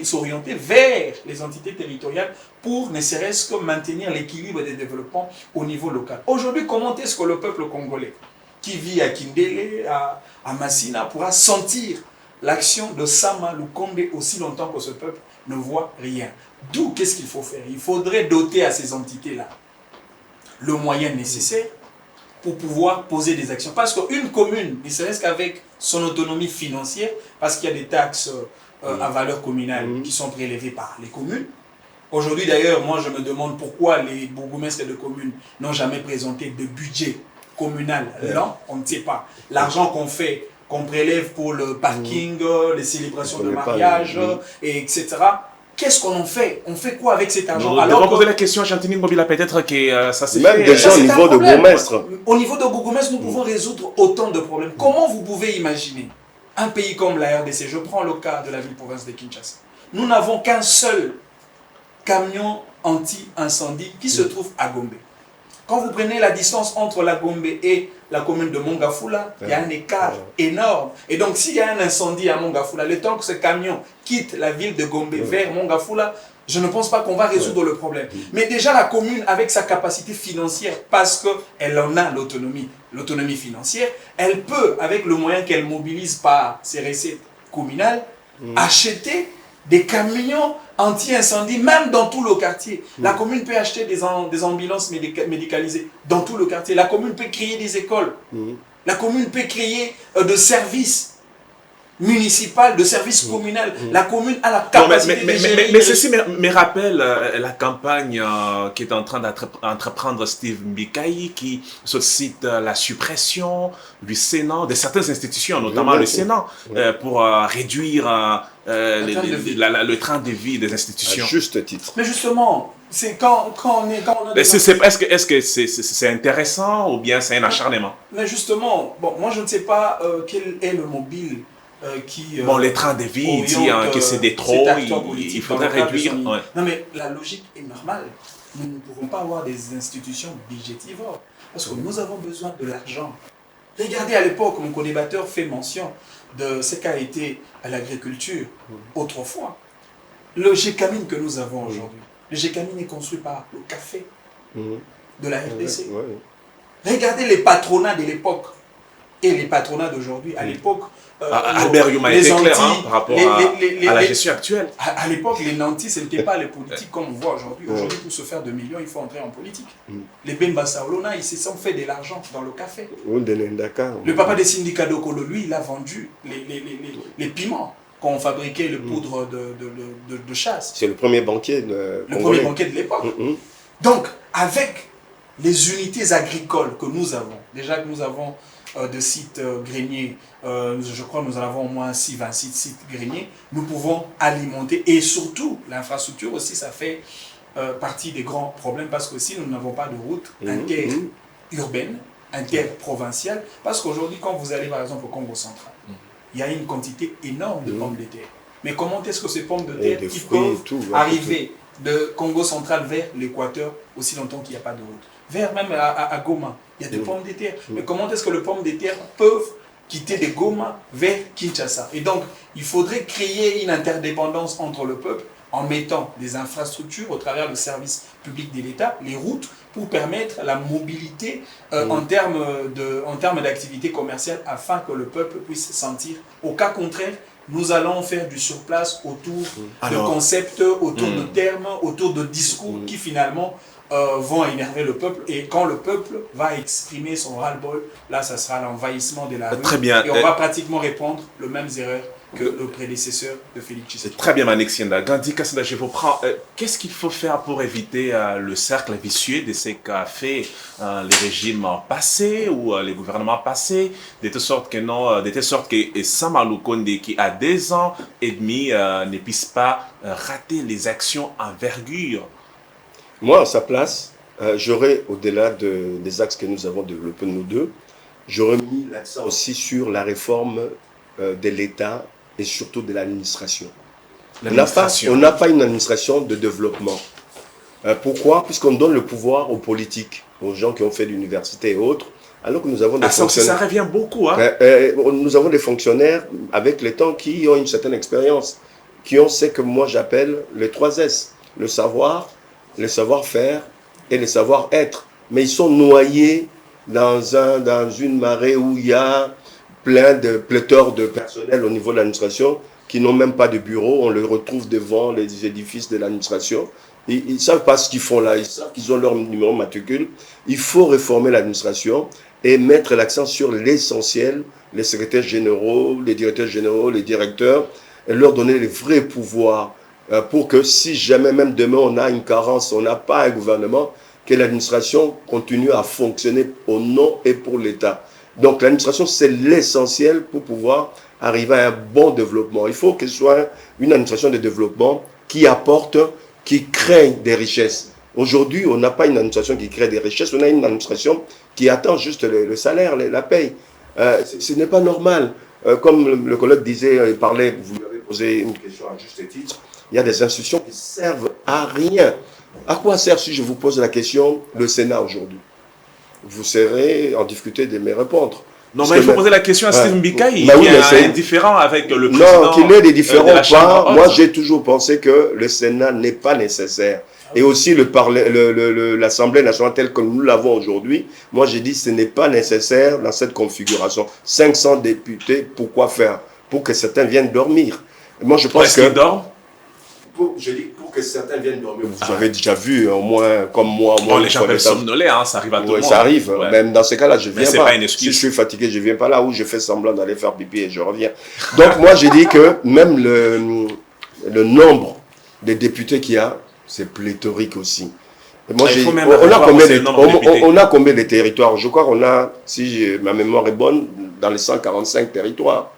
s'orienter vers les entités territoriales pour ne serait-ce que maintenir l'équilibre des développements au niveau local. Aujourd'hui, comment est-ce que le peuple congolais qui vit à Kindélé, à Massina, pourra sentir l'action de Sama Lukonde aussi longtemps que ce peuple ne voit rien? D'où, qu'est-ce qu'il faut faire? Il faudrait doter à ces entités-là le moyen nécessaire pour pouvoir poser des actions. Parce qu'une commune, ne serait-ce qu'avec son autonomie financière, parce qu'il y a des taxes à valeur communale qui sont prélevées par les communes. Aujourd'hui d'ailleurs, moi je me demande pourquoi les bourgmestres de communes n'ont jamais présenté de budget communal. Non, on ne sait pas. L'argent qu'on prélève pour le parking, les célébrations de mariage, etc. qu'est-ce qu'on en fait? On fait quoi avec cet argent? Nous devons poser la question à Chantini Mobila, peut-être que ça s'est fait. Même déjà au niveau de bourgmestre. Au niveau de bourgmestre, nous pouvons résoudre autant de problèmes. Comment vous pouvez imaginer un pays comme la RDC? Je prends le cas de la ville-province de Kinshasa. Nous n'avons qu'un seul camion anti-incendie qui se trouve à Gombe. Quand vous prenez la distance entre la Gombe et la commune de Mongafula, il y a un écart énorme. Et donc, s'il y a un incendie à Mongafula, le temps que ce camion quitte la ville de Gombe vers Mongafula, je ne pense pas qu'on va résoudre le problème. Mais déjà, la commune, avec sa capacité financière, parce qu'elle en a l'autonomie financière, elle peut, avec le moyen qu'elle mobilise par ses recettes communales, acheter des camions anti-incendie, même dans tout le quartier. La commune peut acheter des ambulances médicalisées dans tout le quartier. La commune peut créer des écoles. La commune peut créer de services municipaux, de services communaux. La commune a la capacité de gérer... Mais ceci me rappelle la campagne qui est en train d'entreprendre Steve Mbikaï, qui sollicite la suppression du Sénat, de certaines institutions, notamment le Sénat, pour réduire le train de vie des institutions. À juste titre. Mais justement, c'est quand on a est-ce que c'est intéressant ou bien c'est un acharnement? Mais justement, bon, moi je ne sais pas quel est le mobile qui... bon, les trains de vie, il dit que c'est des trop, il faudrait réduire. Ouais. Non mais la logique est normale. Nous ne pouvons pas avoir des institutions budgétivores parce que nous avons besoin de l'argent. Regardez à l'époque, mon co-débatteur fait mention de ce qu'a été à l'agriculture autrefois. Le GECAMIN que nous avons aujourd'hui, le GECAMIN est construit par le café de la RDC. Regardez les patronats de l'époque et les patronats d'aujourd'hui. À l'époque, Albert Yuma était clair par rapport à la gestion actuelle. À l'époque, les nantis, ce n'était pas les politiques comme on voit aujourd'hui. Aujourd'hui, pour se faire 2 millions, il faut entrer en politique. Les Bemba Saolona, ils se sont fait de l'argent dans le café. Le papa des syndicats d'Okolo, lui, il a vendu les piments qu'on fabriquait, le poudre de chasse. C'est le premier banquier de l'époque. Donc, avec les unités agricoles que nous avons, déjà que nous avons de sites greniers, je crois que nous en avons au moins 26 sites greniers, nous pouvons alimenter et surtout l'infrastructure aussi, ça fait partie des grands problèmes parce que si nous n'avons pas de route interurbaine, interprovinciale, parce qu'aujourd'hui quand vous allez par exemple au Congo central, il y a une quantité énorme de pommes de terre. Mais comment est-ce que ces pommes de terre qui peuvent arriver de Congo central vers l'Équateur aussi longtemps qu'il n'y a pas de route? Vers même à Goma, il y a des pommes de terre. Mais comment est-ce que les pommes de terre peuvent quitter de Goma vers Kinshasa? Et donc, il faudrait créer une interdépendance entre le peuple en mettant des infrastructures au travers du service public de l'État, les routes, pour permettre la mobilité en termes d'activité commerciale afin que le peuple puisse se sentir. Au cas contraire, nous allons faire du surplace autour de concepts, autour de termes, autour de discours qui finalement vont énerver le peuple. Et quand le peuple va exprimer son ras-le-bol, là, ça sera l'envahissement de la rue. Très bien. Et on va pratiquement répondre les mêmes erreurs que le prédécesseur de Félix Tshisekedi. Très bien, Manixienda. Gandhi Kassanda, je vous prends. Qu'est-ce qu'il faut faire pour éviter le cercle vicieux de ce qu'a fait les régimes passés ou les gouvernements passés, de telle sorte que Samalou Konde, qui a 2 ans et demi, ne puisse pas rater les actions envergure? Moi, à sa place, j'aurais, au-delà des axes que nous avons développés nous deux, j'aurais mis l'accent aussi sur la réforme de l'État et surtout de l'administration. On n'a pas une administration de développement. Pourquoi? Puisqu'on donne le pouvoir aux politiques, aux gens qui ont fait l'université et autres, alors que nous avons des fonctionnaires... Ça revient beaucoup. Nous avons des fonctionnaires avec le temps qui ont une certaine expérience, qui ont ce que moi j'appelle les 3 S, le savoir, le savoir-faire et le savoir-être. Mais ils sont noyés dans une marée où il y a pléthore de personnel au niveau de l'administration qui n'ont même pas de bureau. On les retrouve devant les édifices de l'administration. Ils ne savent pas ce qu'ils font là. Ils savent qu'ils ont leur numéro matricule. Il faut réformer l'administration et mettre l'accent sur l'essentiel, les secrétaires généraux, les directeurs généraux, les directeurs, et leur donner les vrais pouvoirs pour que si jamais même demain on a une carence, on n'a pas un gouvernement, que l'administration continue à fonctionner au nom et pour l'État. Donc l'administration, c'est l'essentiel pour pouvoir arriver à un bon développement. Il faut que ce soit une administration de développement qui apportent, qui créent des richesses. Aujourd'hui, on n'a pas une administration qui crée des richesses, on a une administration qui attend juste le salaire, la paye. Ce n'est pas normal. Comme le collègue disait, il parlait, vous lui avez posé une question à juste titre, il y a des institutions qui servent à rien. À quoi sert, si je vous pose la question, le Sénat aujourd'hui? Vous serez en difficulté de me répondre. Non, mais il faut poser la question à Steve Mbika, qui oui, est indifférent avec le président. Non, qu'il est des différents ou pas, moi j'ai toujours pensé que le Sénat n'est pas nécessaire. Et aussi l'Assemblée nationale telle que nous l'avons aujourd'hui, moi j'ai dit que ce n'est pas nécessaire dans cette configuration. 500 députés, pourquoi faire? Pour que certains viennent dormir. Et moi je pense que... dorment? Je dis pour que certains viennent dormir. Vous avez déjà vu, au moins, comme moi... Bon, les gens peuvent somnoler, hein, ça arrive à tout le monde. Ça arrive, même dans ces cas-là, je ne viens pas. Pas une excuse. Si je suis fatigué, je ne viens pas là où je fais semblant d'aller faire pipi et je reviens. Donc moi j'ai dit que même le nombre de députés qu'il y a, c'est pléthorique aussi. Et moi, on a combien de territoires? Je crois qu'on a, si ma mémoire est bonne, dans les 145 territoires.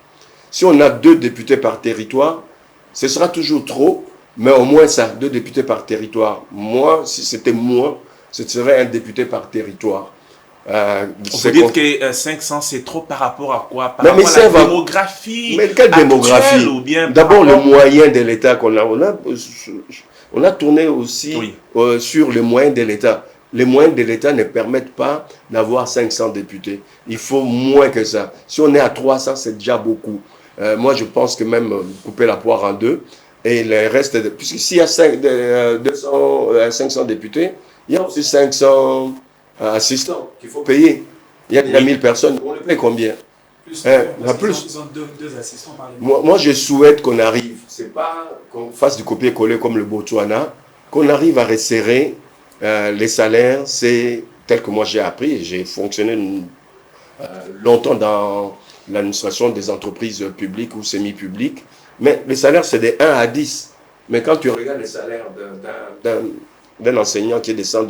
Si on a 2 députés par territoire, ce sera toujours trop, mais au moins ça, 2 députés par territoire. Moi, si c'était moi, ce serait un député par territoire. Vous dites que 500 c'est trop par rapport à quoi? Par rapport à la démographie? Mais quelle démographie? D'abord, le moyen de l'État qu'on a. On a tourné aussi sur les moyens de l'État. Les moyens de l'État ne permettent pas d'avoir 500 députés. Il faut moins que ça. Si on est à 300, c'est déjà beaucoup. Moi, je pense que même couper la poire en 2, et le reste, puisque s'il y a 500 députés, il y a aussi 500 assistants qu'il faut payer. Il y a 1000 personnes. On les paye combien? Plus. Ils ont deux assistants par les moi, je souhaite qu'on arrive, c'est pas qu'on fasse du copier-coller comme le Botswana, qu'on arrive à resserrer les salaires. C'est tel que moi j'ai appris, et j'ai fonctionné longtemps dans l'administration des entreprises publiques ou semi-publiques, mais les salaires c'est de 1 à 10. Mais quand tu regardes les salaires d'un enseignant qui est de $100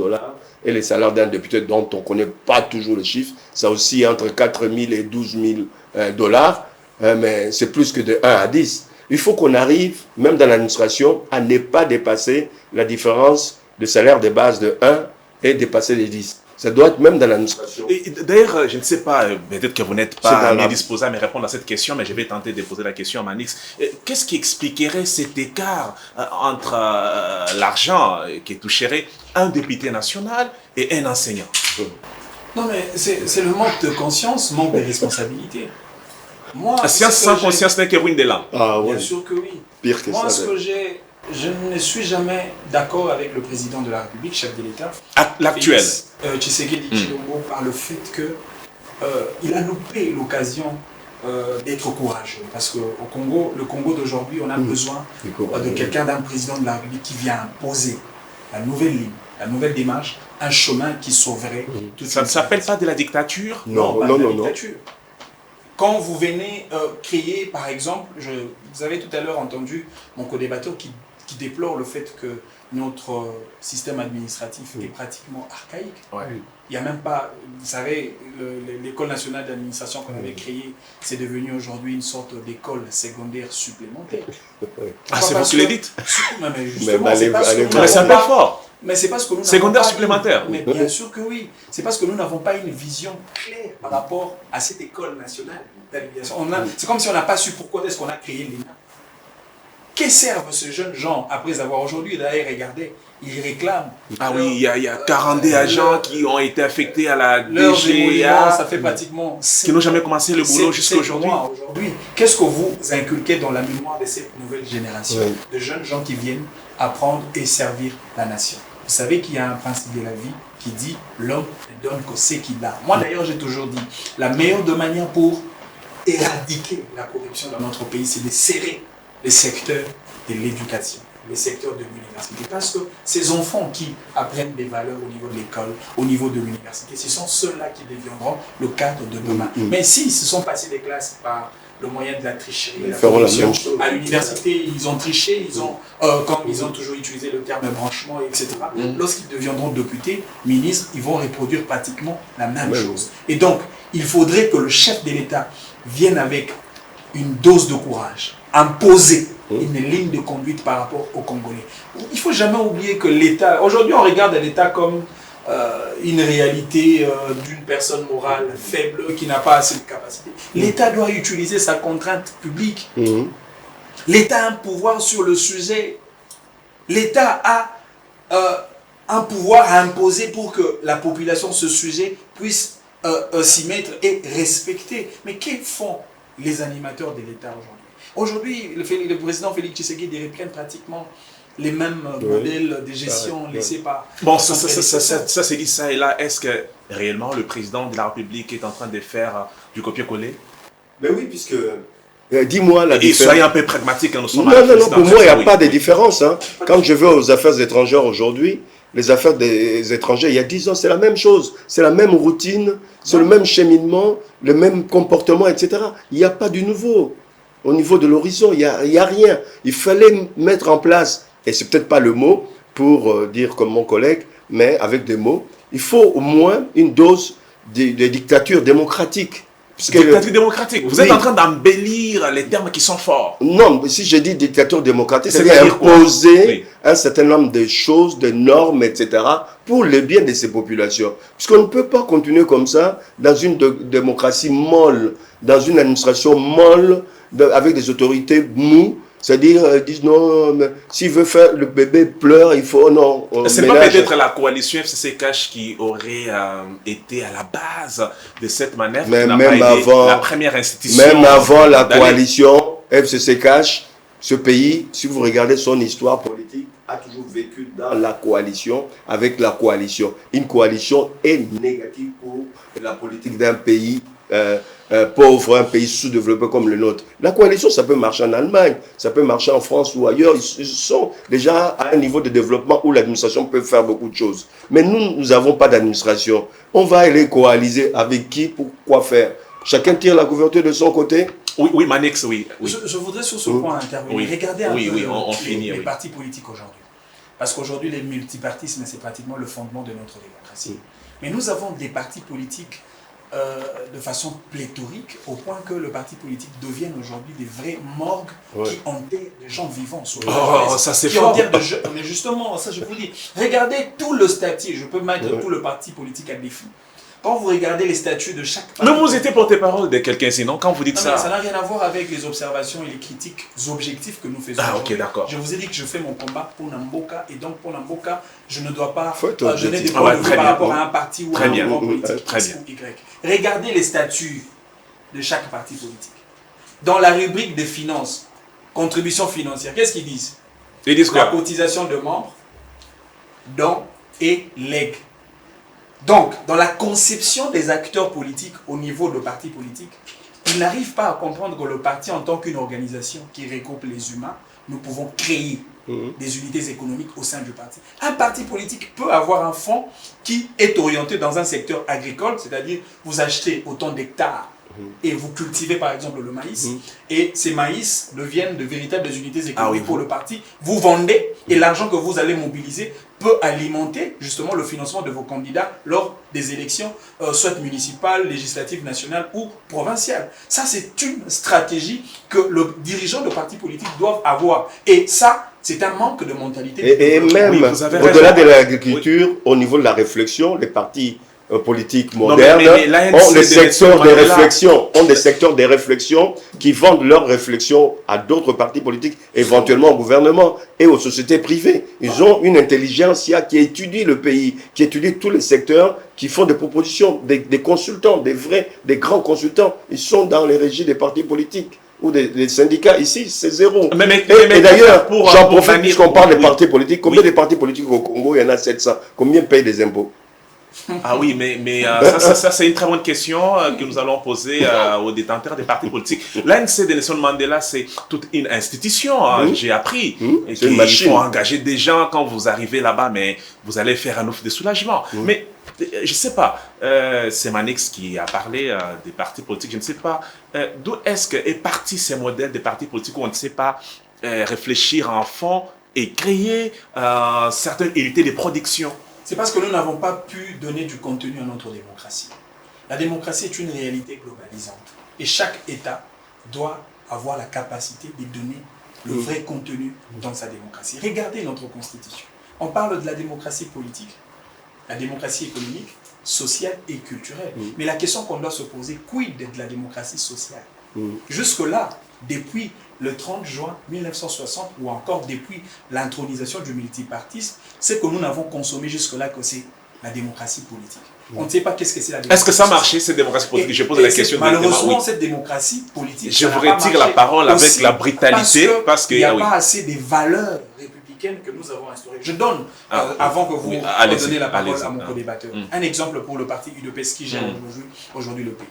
et les salaires d'un député dont on ne connaît pas toujours le chiffre, ça aussi entre 4 000 et 12 000 dollars, mais c'est plus que de 1 à 10. Il faut qu'on arrive, même dans l'administration, à ne pas dépasser la différence de salaire de base de 1 et dépasser les 10. Ça doit être même dans l'administration. D'ailleurs, je ne sais pas, peut-être que vous n'êtes pas disposé à me répondre à cette question, mais je vais tenter de poser la question à Manix. Qu'est-ce qui expliquerait cet écart entre l'argent qui toucherait un député national et un enseignant? Non, mais c'est le manque de conscience, manque de responsabilité. Moi, science sans conscience n'est que ruine des langues. Ah, ouais. Bien sûr que oui. Pire que moi, ça. Je ne suis jamais d'accord avec le président de la République, chef de l'État. L'actuel. Tshisekedi Tshilombo, par le fait qu'il a loupé l'occasion d'être courageux. Parce qu'au Congo, le Congo d'aujourd'hui, on a besoin de quelqu'un, d'un président de la République qui vient imposer la nouvelle ligne, la nouvelle démarche, un chemin qui sauverait toute Ça ne s'appelle pas de la dictature? Non, pas de la dictature. Quand vous venez créer, par exemple, vous avez tout à l'heure entendu mon co-débatteur qui déplore le fait que notre système administratif est pratiquement archaïque. Ouais. Il n'y a même pas, vous savez, l'école nationale d'administration qu'on avait créée, c'est devenu aujourd'hui une sorte d'école secondaire supplémentaire. Ah, c'est vous qui le dites? Mais justement, c'est parce que mais c'est un peu fort. Mais c'est parce que nous secondaire supplémentaire. Mais bien sûr que oui. C'est parce que nous n'avons pas une vision claire par rapport à cette école nationale d'administration. C'est comme si on n'a pas su pourquoi est-ce qu'on a créé l'ENA. Que servent ces jeunes gens après avoir aujourd'hui, d'ailleurs, regardez, ils réclament. Ah oui, il y a 42 agents qui ont été affectés à la DGA. Ça fait pratiquement... Qui n'ont jamais commencé le boulot jusqu'à aujourd'hui. Qu'est-ce que vous inculquez dans la mémoire de cette nouvelle génération de jeunes gens qui viennent apprendre et servir la nation? Vous savez qu'il y a un principe de la vie qui dit l'homme ne donne que ce qu'il a. Moi d'ailleurs, j'ai toujours dit, la meilleure de manière pour éradiquer la corruption dans notre pays, c'est de serrer les secteurs de l'éducation, les secteurs de l'université. Parce que ces enfants qui apprennent des valeurs au niveau de l'école, au niveau de l'université, ce sont ceux-là qui deviendront le cadre de demain. Mais s'ils se sont passés des classes par le moyen de la tricherie, la corruption, à l'université, ils ont triché, comme ils ont toujours utilisé le terme branchement, etc. Lorsqu'ils deviendront députés, ministres, ils vont reproduire pratiquement la même chose. Et donc, il faudrait que le chef de l'État vienne avec une dose de courage, imposer une ligne de conduite par rapport aux Congolais. Il ne faut jamais oublier que l'État, aujourd'hui on regarde l'État comme une réalité d'une personne morale faible qui n'a pas assez de capacité. L'État doit utiliser sa contrainte publique. L'État a un pouvoir sur le sujet. L'État a un pouvoir à imposer pour que la population, ce sujet, puisse s'y mettre et respecter. Mais que font les animateurs de l'État aujourd'hui? Aujourd'hui, le président Félix Tshisekedi reprend pratiquement les mêmes modèles de gestion laissés par... Bon, ça c'est dit ça et là. Est-ce que réellement le président de la République est en train de faire du copier-coller? Ben oui, puisque... dis-moi la différence. Et soyez un peu pragmatique, hein, nous sommes non, pour moi, il n'y a pas de différence. Hein. Quand je vais aux affaires étrangères aujourd'hui, les affaires des étrangers, il y a 10 ans, c'est la même chose. C'est la même routine, c'est le même cheminement, le même comportement, etc. Il n'y a pas du nouveau. Au niveau de l'horizon, il n'y a rien. Il fallait mettre en place, et c'est peut-être pas le mot pour dire comme mon collègue, mais avec des mots, il faut au moins une dose de dictature démocratique. Dictature démocratique. Vous êtes en train d'embellir les termes qui sont forts. Non, mais si je dis dictature démocratique, c'est-à-dire imposer un certain nombre de choses, de normes, etc., pour le bien de ces populations. Puisqu'on ne peut pas continuer comme ça dans une démocratie molle, dans une administration molle, avec des autorités moues. C'est-à-dire, disent non, s'il veut faire, le bébé pleure, il faut, non. Ce n'est pas peut-être la coalition FCC Cash qui aurait été à la base de cette manœuvre, mais qui n'a même pas été avant, la première institution. Même avant la coalition FCC Cash, ce pays, si vous regardez son histoire politique, a toujours vécu dans la coalition, avec la coalition. Une coalition est négative pour la politique d'un pays pauvre, un pays sous-développé comme le nôtre. La coalition, ça peut marcher en Allemagne, ça peut marcher en France ou ailleurs. Ils sont déjà à un niveau de développement où l'administration peut faire beaucoup de choses. Mais nous n'avons pas d'administration. On va aller coaliser avec qui, pour quoi faire? Chacun tire la couverture de son côté. Oui, Manix, oui. Je voudrais sur ce point intervenir. Oui. Regardez un peu on finit, les partis politiques aujourd'hui. Parce qu'aujourd'hui, le multipartisme, c'est pratiquement le fondement de notre démocratie. Mais nous avons des partis politiques de façon pléthorique, au point que le parti politique devienne aujourd'hui des vrais morgues qui enterrent des gens vivants. Ça c'est fort. Mais justement, ça je vous dis, regardez tout le statut, je peux mettre tout le parti politique à défi. Quand vous regardez les statuts de chaque parti... Mais vous étiez porte-parole de quelqu'un, sinon, quand vous dites ça... Ça n'a rien à voir avec les observations et les critiques objectives que nous faisons. Ah, ok, d'accord. Je vous ai dit que je fais mon combat pour Namboka, et donc pour Namboka, je ne dois pas donner des points de vue par rapport à un parti ou à un mouvement politique très X ou Y. Regardez les statuts de chaque parti politique. Dans la rubrique des finances, contribution financière, qu'est-ce qu'ils disent? Ils disent quoi? La cotisation de membres, dons et legs. Donc, dans la conception des acteurs politiques au niveau de partis politiques, ils n'arrivent pas à comprendre que le parti, en tant qu'une organisation qui regroupe les humains, nous pouvons créer des unités économiques au sein du parti. Un parti politique peut avoir un fonds qui est orienté dans un secteur agricole, c'est-à-dire vous achetez autant d'hectares et vous cultivez par exemple le maïs, et ces maïs deviennent de véritables unités économiques pour le parti. Vous vendez et l'argent que vous allez mobiliser peut alimenter justement le financement de vos candidats lors des élections, soit municipales, législatives, nationales ou provinciales. Ça, c'est une stratégie que le dirigeant de parti politique doit avoir. Et ça, c'est un manque de mentalité. Et même, au-delà de l'agriculture, au niveau de la réflexion, les partis politiques modernes ont des secteurs de réflexion, des réflexions qui vendent leurs réflexions à d'autres partis politiques, éventuellement au gouvernement et aux sociétés privées. Ils ont une intelligentsia qui étudie le pays, qui étudie tous les secteurs, qui font des propositions, des consultants, des grands consultants. Ils sont dans les régies des partis politiques ou des syndicats. Ici, c'est zéro. Et d'ailleurs, j'en profite puisqu'on parle des partis politiques. Combien de partis politiques au Congo? Il y en a 700. Combien payent des impôts? Ah oui, mais ça c'est une très bonne question que nous allons poser aux détenteurs des partis politiques. L'ANC de Nelson Mandela, c'est toute une institution, j'ai appris. Et il faut engager des gens quand vous arrivez là-bas, mais vous allez faire un offre de soulagement. Mais je ne sais pas, c'est Manix qui a parlé des partis politiques, je ne sais pas d'où est-ce qu'est parti ces modèles des partis politiques où on ne sait pas réfléchir en fond et créer certaines unités de production. C'est parce que nous n'avons pas pu donner du contenu à notre démocratie. La démocratie est une réalité globalisante. Et chaque État doit avoir la capacité de donner le vrai contenu dans sa démocratie. Regardez notre constitution. On parle de la démocratie politique, la démocratie économique, sociale et culturelle. Mais la question qu'on doit se poser, quid de la démocratie sociale? Jusque-là, depuis le 30 juin 1960 ou encore depuis l'intronisation du multipartisme, c'est que nous n'avons consommé jusque-là que c'est la démocratie politique. On ne sait pas qu'est-ce que c'est la démocratie. Est-ce que ça marchait cette démocratie politique? Je pose la question. Malheureusement, cette démocratie politique. Je vous retire la parole avec la brutalité parce qu'il n'y a pas assez de valeurs républicaines que nous avons instaurées. Je donne, avant que vous donnez la parole à mon co-débatteur, un exemple pour le parti UDPS qui gère aujourd'hui le pays.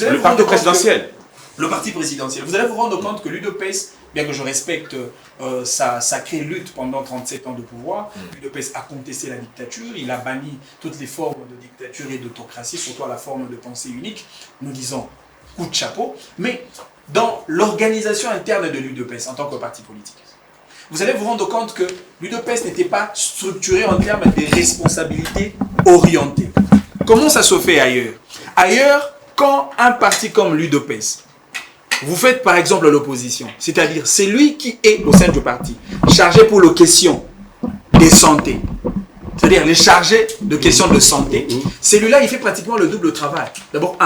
Le parti présidentiel. Le parti présidentiel. Vous allez vous rendre compte que l'UDPS, bien que je respecte sa sacrée lutte pendant 37 ans de pouvoir, l'UDPS a contesté la dictature, il a banni toutes les formes de dictature et d'autocratie, surtout la forme de pensée unique. Nous disons coup de chapeau. Mais dans l'organisation interne de l'UDPS en tant que parti politique, vous allez vous rendre compte que l'UDPS n'était pas structuré en termes de responsabilités orientées. Comment ça se fait ailleurs? Ailleurs, quand un parti comme l'UDPS, vous faites par exemple l'opposition, c'est-à-dire c'est lui qui est au sein du parti, chargé pour les questions de santé, c'est-à-dire les chargés de questions de santé, celui-là il fait pratiquement le double travail. D'abord,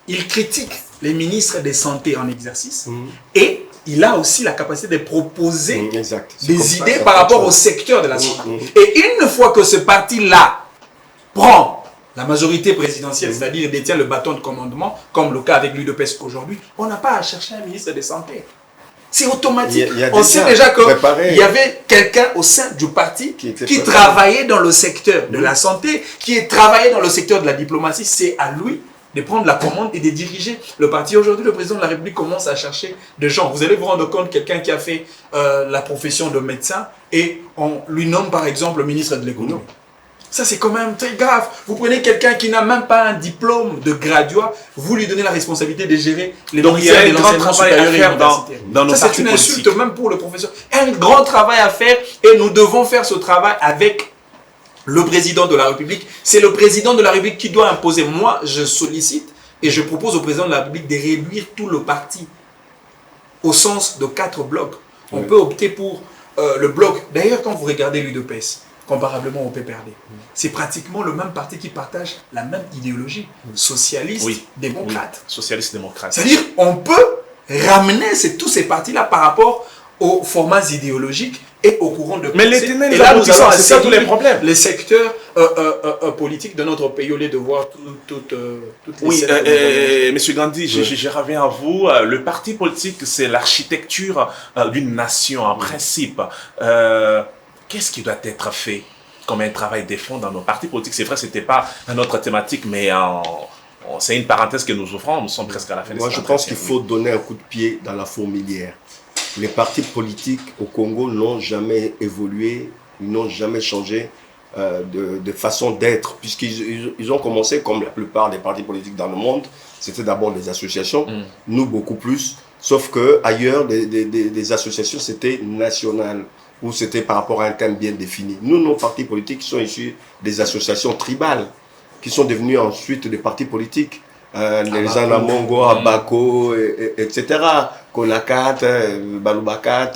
il critique les ministres de santé en exercice et il a aussi la capacité de proposer des idées par rapport au secteur de la santé. Et une fois que ce parti-là prend la majorité présidentielle, c'est-à-dire détient le bâton de commandement, comme le cas avec l'UDPS aujourd'hui, on n'a pas à chercher un ministre de santé. C'est automatique. On sait déjà qu'il y avait quelqu'un au sein du parti qui travaillait dans le secteur de la santé, qui travaillait dans le secteur de la diplomatie. C'est à lui de prendre la commande et de diriger le parti. Aujourd'hui, le président de la République commence à chercher des gens. Vous allez vous rendre compte, quelqu'un qui a fait la profession de médecin et on lui nomme par exemple le ministre de l'économie. Ça, c'est quand même très grave. Vous prenez quelqu'un qui n'a même pas un diplôme de graduat, vous lui donnez la responsabilité de gérer les ministères de l'enseignement supérieur et universitaire. Ça, c'est une insulte même pour le professeur. Un grand travail à faire et nous devons faire ce travail avec le président de la République. C'est le président de la République qui doit imposer. Moi, je sollicite et je propose au président de la République de réduire tout le parti au sens de 4 blocs. On peut opter pour le bloc. D'ailleurs, quand vous regardez l'UDPS, comparablement au PPRD. C'est pratiquement le même parti qui partage la même idéologie, socialiste, démocrate. Socialiste, démocrate. C'est-à-dire, on peut ramener tous ces partis-là par rapport aux formats idéologiques et au courant de pensée. Mais l'éternel aboutissant, c'est ça tous les problèmes. Les secteurs politiques de notre pays, au lieu de voir toutes les... Oui, Monsieur Gandhi, je reviens à vous. Le parti politique, c'est l'architecture d'une nation en principe. Qu'est-ce qui doit être fait comme un travail de fond dans nos partis politiques? C'est vrai, ce n'était pas notre thématique, mais c'est une parenthèse que nous offrons. Nous sommes presque à la fin de cette Moi, je pense qu'il faut donner un coup de pied dans la fourmilière. Les partis politiques au Congo n'ont jamais évolué, ils n'ont jamais changé de façon d'être, puisqu'ils ont commencé, comme la plupart des partis politiques dans le monde, c'était d'abord des associations, nous beaucoup plus, sauf qu'ailleurs, des associations, c'était national, ou c'était par rapport à un thème bien défini. Nous, nos partis politiques sont issus des associations tribales, qui sont devenues ensuite des partis politiques. Les Anamongo, Abako, etc. Konakat, Balubakat.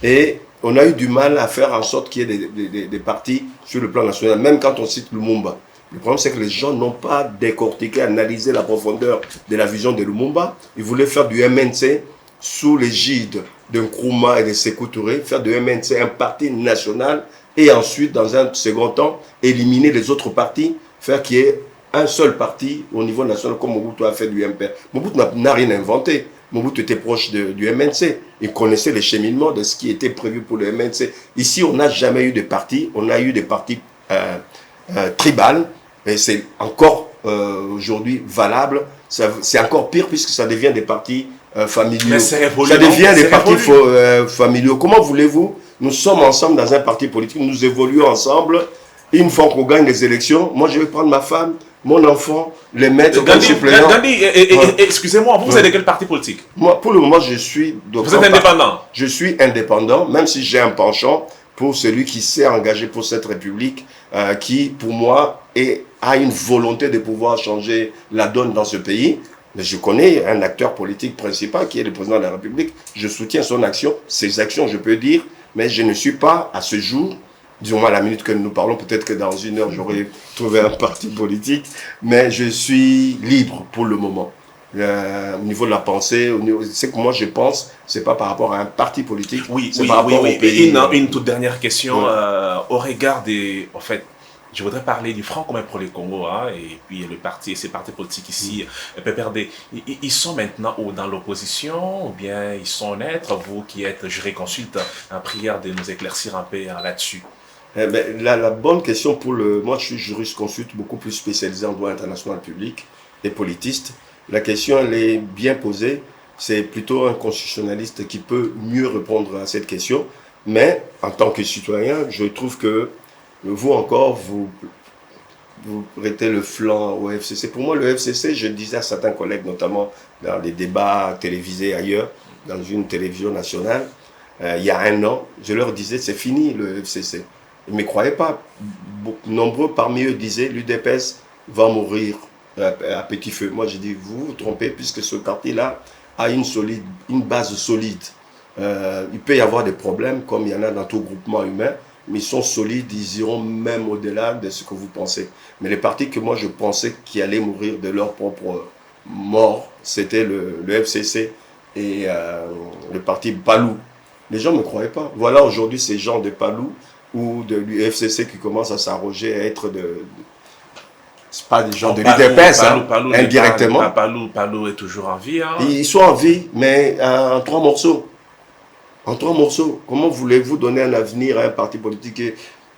Et on a eu du mal à faire en sorte qu'il y ait des partis sur le plan national, même quand on cite Lumumba. Le problème, c'est que les gens n'ont pas décortiqué, analysé la profondeur de la vision de Lumumba. Ils voulaient faire du MNC sous l'égide de Nkrumah et de Sékou Touré, faire de MNC un parti national et ensuite, dans un second temps, éliminer les autres partis, faire qu'il y ait un seul parti au niveau national comme Mobutu a fait du MPR. Mobutu n'a rien inventé. Mobutu était proche du MNC. Il connaissait les cheminements de ce qui était prévu pour le MNC. Ici, on n'a jamais eu de parti. On a eu des partis tribales. Et c'est encore aujourd'hui valable. C'est encore pire puisque ça devient des partis familiaux. Mais ça devient des partis familiaux. Comment voulez-vous? Nous sommes ensemble dans un parti politique. Nous évoluons ensemble. Une fois qu'on gagne les élections, moi je vais prendre ma femme, mon enfant, les mettre comme suppléants. Gandhi, excusez-moi, vous êtes de quel parti politique? Moi, pour le moment, je suis... Vous êtes indépendant? Je suis indépendant, même si j'ai un penchant pour celui qui s'est engagé pour cette République, qui, pour moi, a une volonté de pouvoir changer la donne dans ce pays. Mais je connais un acteur politique principal qui est le président de la République. Je soutiens son action, ses actions, je peux dire, mais je ne suis pas à ce jour, disons à la minute que nous parlons, peut-être que dans une heure j'aurai trouvé un parti politique, mais je suis libre pour le moment. Au niveau de la pensée, c'est que moi je pense, c'est pas par rapport à un parti politique, c'est par rapport au pays. Une toute dernière question, au regard des, en fait, je voudrais parler du Front commun pour le Congo, hein, et puis le parti, ces partis politiques ici, PPRD, ils sont maintenant dans l'opposition ou bien ils sont neutres? Vous qui êtes juré consulte, en prière de nous éclaircir un peu là-dessus. La bonne question pour le... Moi je suis jurisconsulte beaucoup plus spécialisé en droit international public et politiste. La question, elle est bien posée. C'est plutôt un constitutionnaliste qui peut mieux répondre à cette question. Mais, en tant que citoyen, je trouve que vous encore, vous prêtez le flanc au FCC. Pour moi, le FCC, je disais à certains collègues, notamment dans les débats télévisés ailleurs, dans une télévision nationale, il y a un an, je leur disais, c'est fini le FCC. Ils ne me croyaient pas. Nombreux parmi eux disaient, l'UDPS va mourir à petit feu. Moi, j'ai dit, vous vous trompez, puisque ce parti-là a une base solide. Il peut y avoir des problèmes, comme il y en a dans tout groupement humain, mais ils sont solides, ils iront même au-delà de ce que vous pensez. Mais les partis que moi, je pensais qui allaient mourir de leur propre mort, c'était le FCC et le parti Palou. Les gens ne me croyaient pas. Voilà aujourd'hui ces gens de Palou ou de l'UFCC qui commencent à s'arroger à être c'est pas des gens de l'UDPS, indirectement. Palou est toujours en vie. Hein. Ils sont en vie, mais en 3 morceaux. En 3 morceaux. Comment voulez-vous donner un avenir à un parti politique?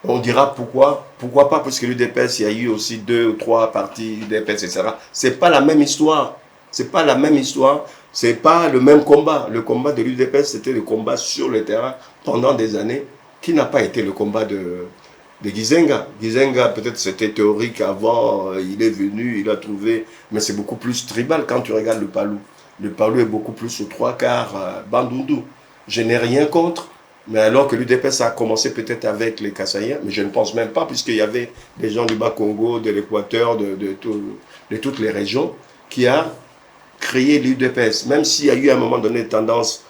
On dira pourquoi. Pourquoi pas? Parce que l'UDPS, il y a eu aussi 2 ou 3 partis UDPS, etc. C'est pas la même histoire. C'est pas la même histoire. C'est pas le même combat. Le combat de l'UDPS, c'était le combat sur le terrain pendant des années, qui n'a pas été le combat de Gizenga. Gizenga, peut-être c'était théorique avant, il est venu, il a trouvé, mais c'est beaucoup plus tribal quand tu regardes le Palou. Le Palou est beaucoup plus aux 3/4 Bandundu. Je n'ai rien contre, mais alors que l'UDPS a commencé peut-être avec les Kassaïens, mais je ne pense même pas, puisqu'il y avait des gens du Bas-Congo, de l'Équateur, de toutes les régions, qui a créé l'UDPS, même s'il y a eu à un moment donné tendance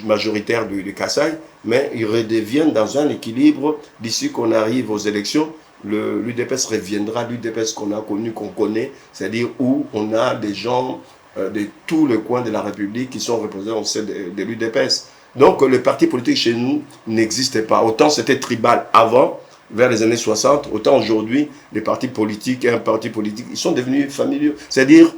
majoritaire du Kassai, mais ils redeviennent dans un équilibre. D'ici qu'on arrive aux élections, l'UDPS reviendra, l'UDPS qu'on a connu, qu'on connaît, c'est-à-dire où on a des gens de tous les coins de la République qui sont représentés au sein de l'UDPS. Donc le parti politique chez nous n'existait pas. Autant c'était tribal avant, vers les années 60, autant aujourd'hui, les partis politiques et un parti politique, ils sont devenus familiaux. C'est-à-dire,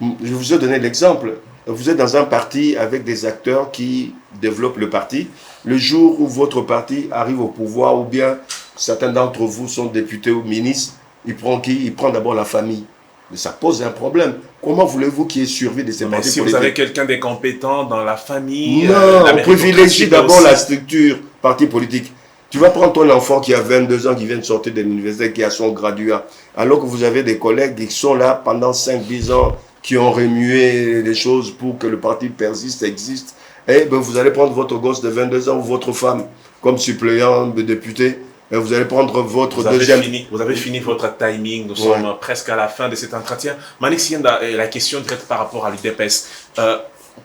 je vous ai donné l'exemple, vous êtes dans un parti avec des acteurs qui développent le parti. Le jour où votre parti arrive au pouvoir, ou bien certains d'entre vous sont députés ou ministres, il prend qui? Il prend d'abord la famille. Mais ça pose un problème. Comment voulez-vous qu'il y ait survie de ces partis politiques? Si vous avez quelqu'un de compétent dans la famille... Non, on privilégie d'abord la structure parti politique. Tu vas prendre ton enfant qui a 22 ans, qui vient de sortir de l'université, qui a son graduat, alors que vous avez des collègues qui sont là pendant 5-10 ans, qui ont remué les choses pour que le parti persiste, existe. Et ben vous allez prendre votre gosse de 22 ans ou votre femme comme suppléant de député. Et vous allez prendre votre deuxième... Vous avez fini votre timing. Nous sommes presque à la fin de cet entretien. Manik Sienda, la question directe par rapport à l'UDPS.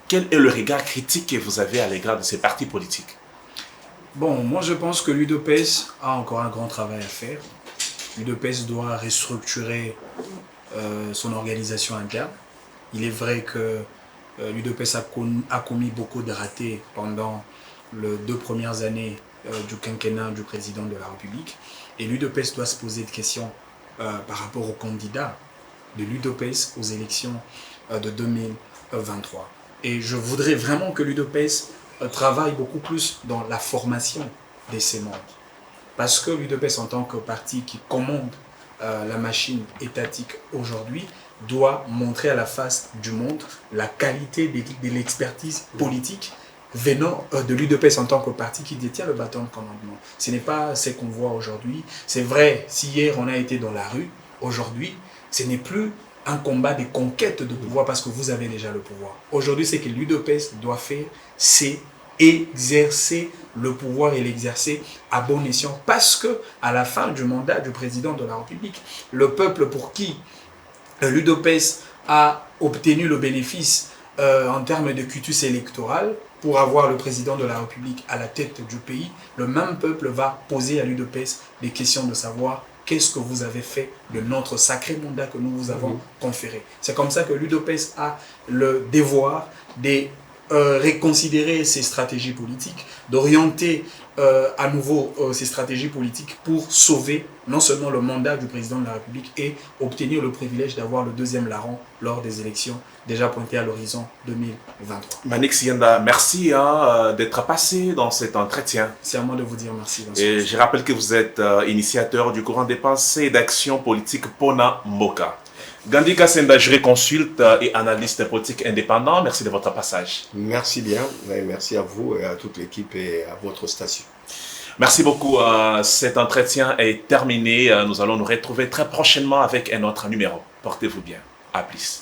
Quel est le regard critique que vous avez à l'égard de ces partis politiques? Bon, moi je pense que l'UDPS a encore un grand travail à faire. L'UDPS doit restructurer son organisation interne. Il est vrai que l'UDPS a commis beaucoup de ratés pendant les 2 premières années du quinquennat du président de la République. Et l'UDPS doit se poser des questions par rapport aux candidats de l'UDPS aux élections de 2023. Et je voudrais vraiment que l'UDPS travaille beaucoup plus dans la formation de ses membres. Parce que l'UDPS, en tant que parti qui commande la machine étatique aujourd'hui, doit montrer à la face du monde la qualité de l'expertise politique venant de l'UDPS en tant que parti qui détient le bâton de commandement. Ce n'est pas ce qu'on voit aujourd'hui. C'est vrai, si hier on a été dans la rue, aujourd'hui, ce n'est plus un combat de conquête de pouvoir parce que vous avez déjà le pouvoir. Aujourd'hui, ce que l'UDPS doit faire, c'est exercer le pouvoir et l'exercer à bon escient. Parce que à la fin du mandat du président de la République, le peuple pour qui l'UDPS a obtenu le bénéfice en termes de cutus électoral pour avoir le président de la République à la tête du pays, le même peuple va poser à l'UDPS des questions de savoir qu'est-ce que vous avez fait de notre sacré mandat que nous vous avons conféré. C'est comme ça que l'UDPS a le devoir de reconsidérer ses stratégies politiques, d'orienter à nouveau ses stratégies politiques pour sauver non seulement le mandat du président de la République et obtenir le privilège d'avoir le deuxième larron lors des élections déjà pointées à l'horizon 2023. Manik Sienda, merci d'être passé dans cet entretien. C'est à moi de vous dire merci. Et je rappelle que vous êtes initiateur du courant des pensées et d'action politique Pona Mboka. Gandhi Kassenda, juré consulte et analyste politique indépendant, merci de votre passage. Merci bien, merci à vous et à toute l'équipe et à votre station. Merci beaucoup, cet entretien est terminé, nous allons nous retrouver très prochainement avec un autre numéro. Portez-vous bien, à plus.